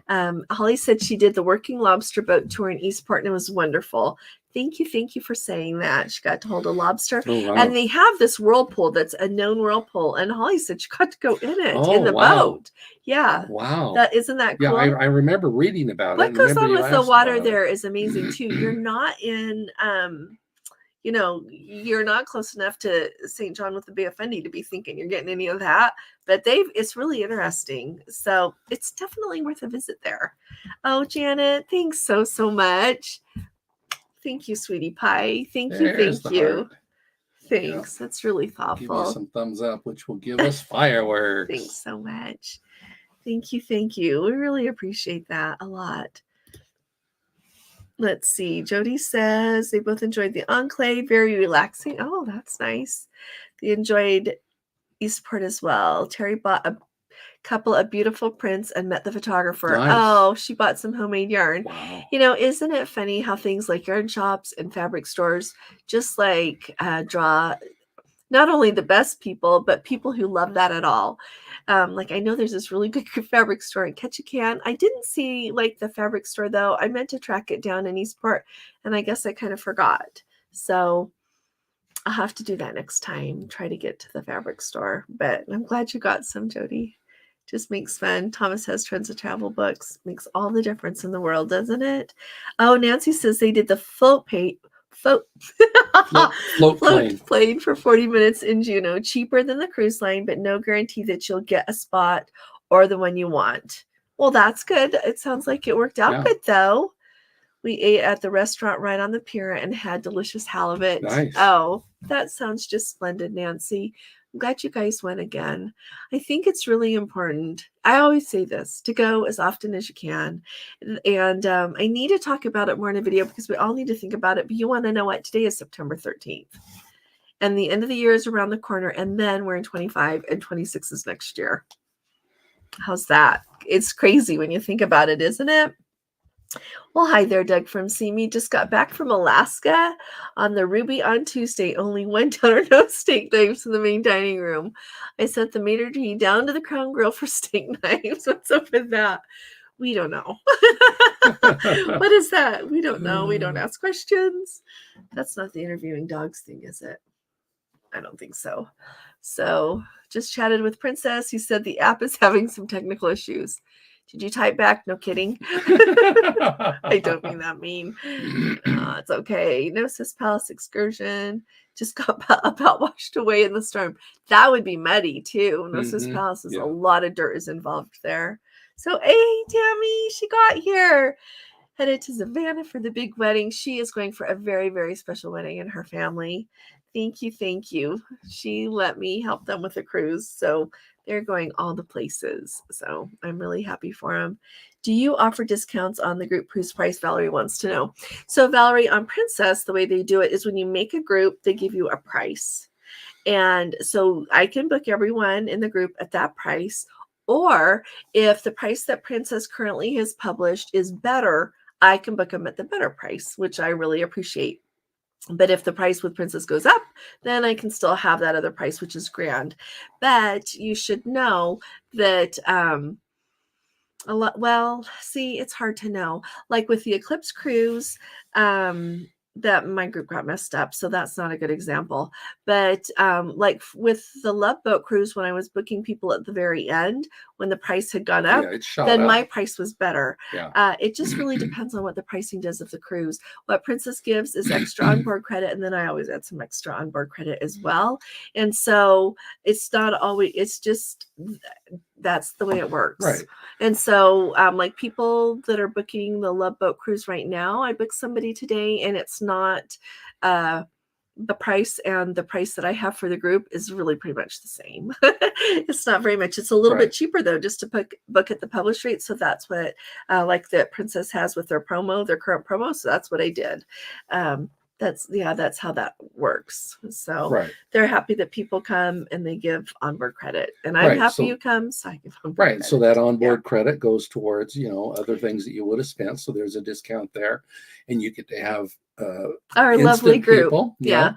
Holly said she did the working lobster boat tour in Eastport and it was wonderful. Thank you for saying that. She got to hold a lobster. Oh, wow. And they have this whirlpool that's a known whirlpool. And Holly said she got to go in it in the boat. Yeah. Wow. Isn't that cool? Yeah, I remember reading about it. What goes on with the water there is amazing too. You're not in you're not close enough to St. John with the Bay of Fundy to be thinking you're getting any of that, but it's really interesting. So it's definitely worth a visit there. Oh, Janet, thanks so much. Thank you, sweetie pie. Thank you. Heart. Thanks. Yeah. That's really thoughtful. Give you some thumbs up, which will give us fireworks. Thanks so much. Thank you. We really appreciate that a lot. Let's see. Jody says they both enjoyed the enclave. Very relaxing. Oh, that's nice. They enjoyed Eastport as well. Terry bought a couple of beautiful prints and met the photographer. Nice. Oh, she bought some homemade yarn. Wow. Isn't it funny how things like yarn shops and fabric stores just like draw not only the best people, but people who love that at all. Like I know there's this really good fabric store in Ketchikan. I didn't see like the fabric store though. I meant to track it down in Eastport and I guess I kind of forgot. So I'll have to do that next time. Try to get to the fabric store, but I'm glad you got some, Jody. Just makes fun. Thomas has tons of travel books. Makes all the difference in the world, doesn't it? Oh, Nancy says they did the float plane for 40 minutes in Juneau, cheaper than the cruise line, but no guarantee that you'll get a spot or the one you want. Well, that's good. It sounds like it worked out good, though. We ate at the restaurant right on the pier and had delicious halibut. Nice. Oh, that sounds just splendid, Nancy. I'm glad you guys went again. I think it's really important. I always say this, to go as often as you can. And I need to talk about it more in a video because we all need to think about it. But you want to know what? Today is September 13th. And the end of the year is around the corner. And then we're in 25 and 26 is next year. How's that? It's crazy when you think about it, isn't it? Well, hi there, Doug from Simi. Just got back from Alaska on the Ruby on Tuesday. Only one dinner, no steak knives in the main dining room. I sent the maitre d' down to the Crown Grill for steak knives. What's up with that? We don't know. What is that? We don't know. We don't ask questions. That's not the interviewing dogs thing, is it? I don't think so. So just chatted with Princess. He said the app is having some technical issues. Did you type back? No kidding. I don't mean that mean. It's okay. Gnosis Palace excursion just got about washed away in the storm. That would be muddy too. Gnosis Palace is a lot of dirt is involved there. So, hey, Tammy, she got here. Headed to Savannah for the big wedding. She is going for a very, very special wedding in her family. Thank you. She let me help them with the cruise. So they're going all the places. So I'm really happy for them. Do you offer discounts on the group cruise price? Valerie wants to know. So Valerie, on Princess, the way they do it is when you make a group, they give you a price. And so I can book everyone in the group at that price. Or if the price that Princess currently has published is better, I can book them at the better price, which I really appreciate. But if the price with Princess goes up, then I can still have that other price, which is grand. But you should know that it's hard to know. Like with the Eclipse cruise, that my group got messed up, so that's not a good example. But like with the Love Boat cruise, when I was booking people at the very end, when the price had gone up, then my price was better. It just really depends on what the pricing does of the cruise. What Princess gives is extra onboard credit, and then I always add some extra onboard credit as well. And so it's not always, it's just that's the way it works. Right. And so like people that are booking the Love Boat cruise right now, I booked somebody today and it's not the price and the price that I have for the group is really pretty much the same. It's not very much. It's a little bit cheaper though, just to book at the published rate. So that's what like the Princess has with their current promo. So that's what I did. That's how that works. So they're happy that people come and they give onboard credit, and I'm happy you come, so I give onboard credit. So that onboard credit goes towards, you know, other things that you would have spent. So there's a discount there, and you get to have our lovely group. Oh yeah,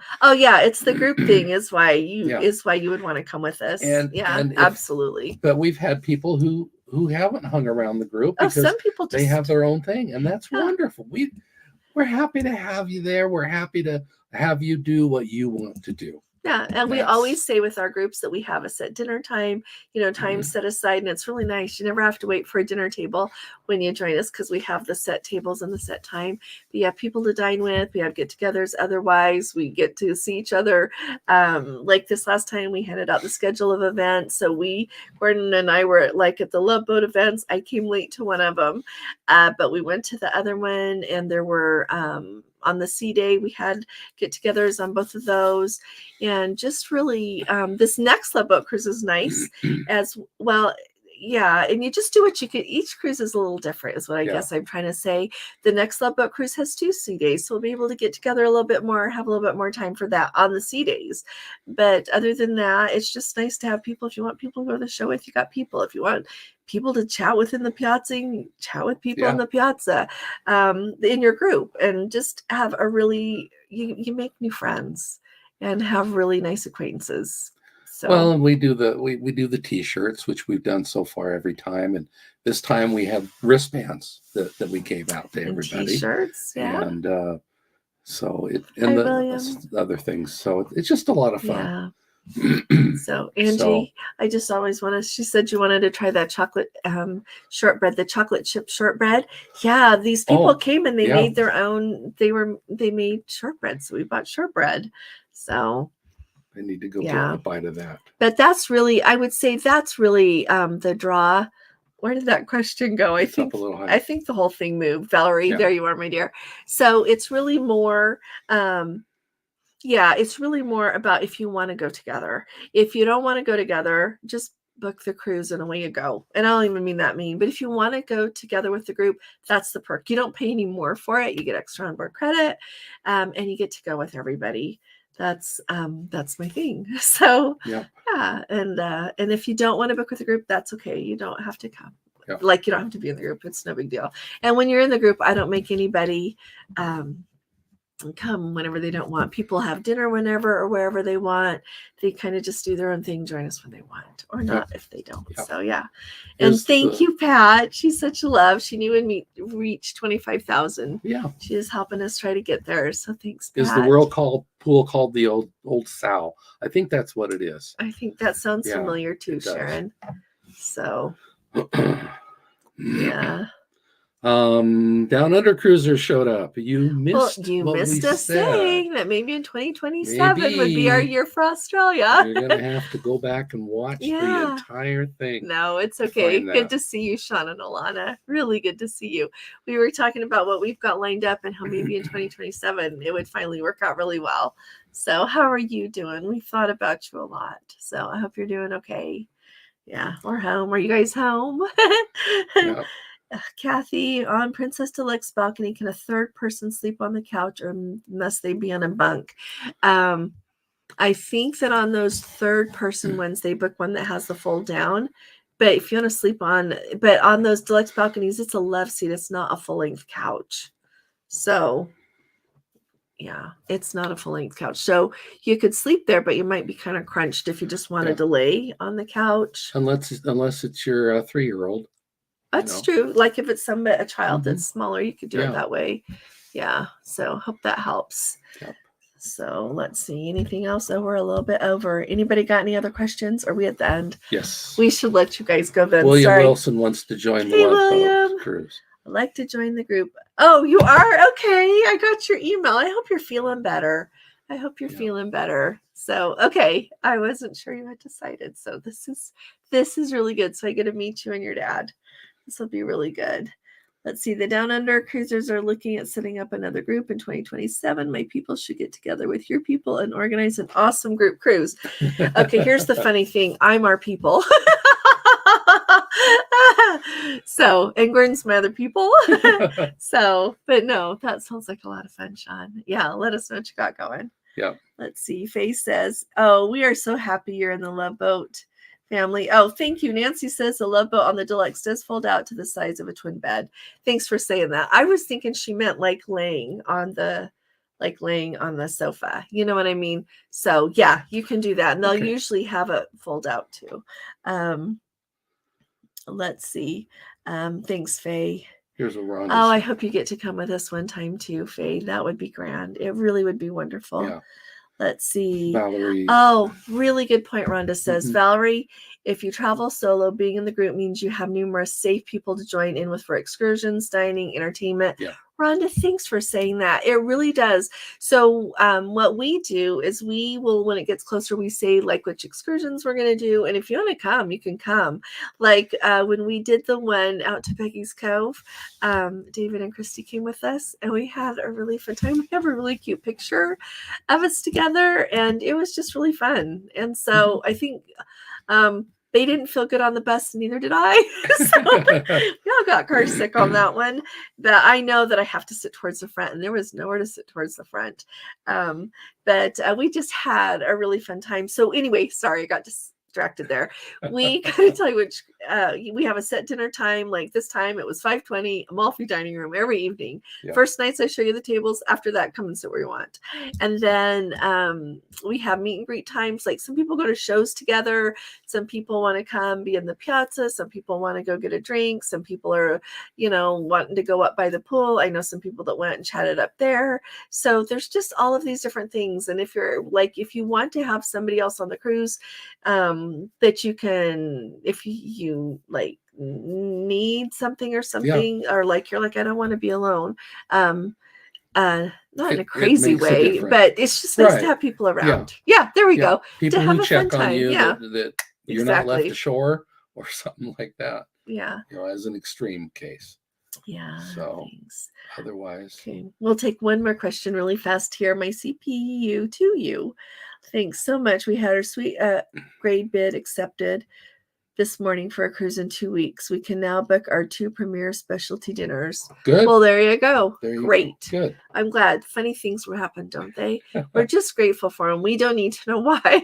it's the group thing is why you would want to come with us. And absolutely. But we've had people who haven't hung around the group because some people they have their own thing, and that's wonderful. We're happy to have you there. We're happy to have you do what you want to do. Yeah, and we always say with our groups that we have a set dinner time, you know, time set aside, and it's really nice. You never have to wait for a dinner table when you join us because we have the set tables and the set time. We have people to dine with. We have get-togethers. Otherwise, we get to see each other. Like this last time, we handed out the schedule of events. So Gordon and I were at the Love Boat events. I came late to one of them, but we went to the other one, and there were on the sea day, we had get-togethers on both of those, and just really this next Love Boat cruise is nice as well. Yeah, and you just do what you can. Each cruise is a little different, is what I guess I'm trying to say. The next Love Boat cruise has 2 sea days, so we'll be able to get together a little bit more, have a little bit more time for that on the sea days. But other than that, it's just nice to have people. If you want people to go to the show with, you got people. If you want people to chat with in the piazza, chat with people in the piazza, in your group, and just have a really you make new friends and have really nice acquaintances. So. Well, and we do the T-shirts, which we've done so far every time, and this time we have wristbands that we gave out to everybody. T-shirts, and so the other things. So it's just a lot of fun. Yeah. So Angie, I just always wanted. She said you wanted to try that chocolate shortbread, the chocolate chip shortbread. Yeah, these people came and they made their own. They made shortbread, so we bought shortbread. So. I need to go get a bite of that. But that's really, I would say that's really the draw. Where did that question go? I think the whole thing moved. Valerie, there you are, my dear. So it's really more, it's really more about if you want to go together. If you don't want to go together, just book the cruise and away you go. And I don't even mean that mean, but if you want to go together with the group, that's the perk. You don't pay any more for it. You get extra onboard credit, and you get to go with everybody. That's my thing. So and if you don't want to book with a group, that's okay. You don't have to come. You don't have to be in the group. It's no big deal. And when you're in the group, I don't make anybody come whenever they don't want. People have dinner whenever or wherever they want. They kind of just do their own thing, join us when they want, or not if they don't. So and thank you, Pat. She's such a love. She knew when we reached 25,000. She is helping us try to get there. So thanks, Pat. Is the pool called the old sow? I think that's what it is. I think that sounds familiar too, Sharon. So Down Under Cruiser showed up. You missed us saying that maybe in 2027 would be our year for Australia. You're gonna have to go back and watch the entire thing. No, it's okay. Good to see you, Sean and Alana. Really good to see you. We were talking about what we've got lined up and how maybe in 2027 it would finally work out really well. So how are you doing? We've thought about you a lot. So I hope you're doing okay. Yeah, we're home. Are you guys home? Kathy, on Princess Deluxe balcony, can a third person sleep on the couch or must they be on a bunk? I think that on those third person ones, they book one that has the fold down. But if you want to sleep on those deluxe balconies, it's a love seat. It's not a full length couch. So it's not a full length couch. So you could sleep there, but you might be kind of crunched if you just want to lay on the couch. Unless it's your 3-year-old. That's true. Like if it's a child that's smaller, you could do it that way. Yeah. So hope that helps. Yep. So let's see. Anything else? Oh, we're a little bit over. Anybody got any other questions? Are we at the end? Yes. We should let you guys go then. William Wilson wants to join the Love Boat cruise. I'd like to join the group. Oh, you are? Okay. I got your email. I hope you're feeling better. Feeling better. So, okay. I wasn't sure you had decided. So this is really good. So I get to meet you and your dad. This will be really good. Let's see. The Down Under cruisers are looking at setting up another group in 2027. My people should get together with your people and organize an awesome group cruise. Okay, here's the funny thing. I'm our people. So, and Gordon's my other people. So, but no, that sounds like a lot of fun, Sean. Yeah, let us know what you got going. Yeah. Let's see. Faye says, "Oh, we are so happy you're in the Love Boat family." Oh, thank you. Nancy says the Love Boat on the Deluxe does fold out to the size of a twin bed. Thanks for saying that. I was thinking she meant like laying on the sofa. You know what I mean? So yeah, you can do that. And they'll usually have it fold out too. Let's see. Thanks, Faye. Here's a Ron. Oh, I hope you get to come with us one time too, Faye. That would be grand. It really would be wonderful. Yeah. Let's see. Valerie. Oh, really good point, Rhonda says. Valerie, if you travel solo, being in the group means you have numerous safe people to join in with for excursions, dining, entertainment. Yeah. Rhonda, thanks for saying that. It really does. So what we do is we will, when it gets closer, we say like which excursions we're going to do. And if you want to come, you can come. Like when we did the one out to Peggy's Cove, David and Christy came with us and we had a really fun time. We have a really cute picture of us together and it was just really fun. And so I think they didn't feel good on the bus, and neither did I. So we all got car sick on that one. But I know that I have to sit towards the front, and there was nowhere to sit towards the front. But we just had a really fun time. So anyway, sorry, I got distracted there. We gotta tell you which we have a set dinner time. Like this time, it was 5:20, Amalfi dining room every evening. Yeah. First nights I show you the tables. After that, come and sit where you want. And then we have meet and greet times. Like some people go to shows together. Some people want to come be in the piazza. Some people want to go get a drink. Some people are, wanting to go up by the pool. I know some people that went and chatted up there. So there's just all of these different things. And if you want to have somebody else on the cruise, that you can, if you like need something or something, or like you're like, I don't want to be alone. Not in a crazy way, but it's just nice to have people around. Yeah, there we go. People to have who a check fun on time. you Yeah, that you're not left ashore or something like that. Yeah. As an extreme case. Yeah. So otherwise. Okay. We'll take one more question really fast here. My CPU to you. Thanks so much. We had our sweet grade bid accepted this morning for a cruise in 2 weeks. We can now book our 2 premier specialty dinners. Good. Well, there you go. Great. Go. Good. I'm glad. Funny things will happen, don't they? We're just grateful for them. We don't need to know why.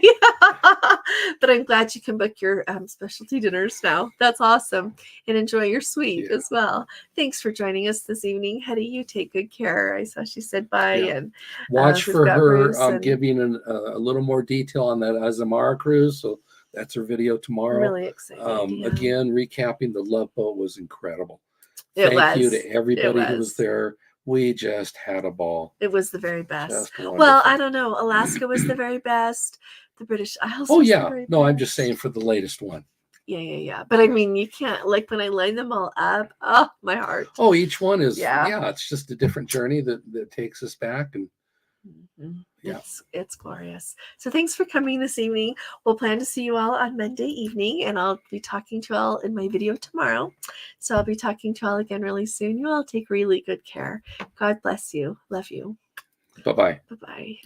But I'm glad you can book your specialty dinners now. That's awesome. And enjoy your suite as well. Thanks for joining us this evening. Hetty, you take good care. I saw she said bye. And watch for her giving a little more detail on that Azamara cruise. So that's her video tomorrow. Really excited. Again, recapping the Love Boat was incredible. Thank you to everybody who was there. We just had a ball. It was the very best. Well, I don't know. Alaska was the very best. The British Isles. Oh, yeah. No, I'm just saying for the latest one. Yeah. But I mean, you can't, like when I line them all up, oh, my heart. Oh, each one is, it's just a different journey that takes us back. And it's glorious. So thanks for coming this evening. We'll plan to see you all on Monday evening, and I'll be talking to you all in my video tomorrow. So I'll be talking to you all again really soon. You all take really good care. God bless you. Love you. Bye-bye. Bye-bye.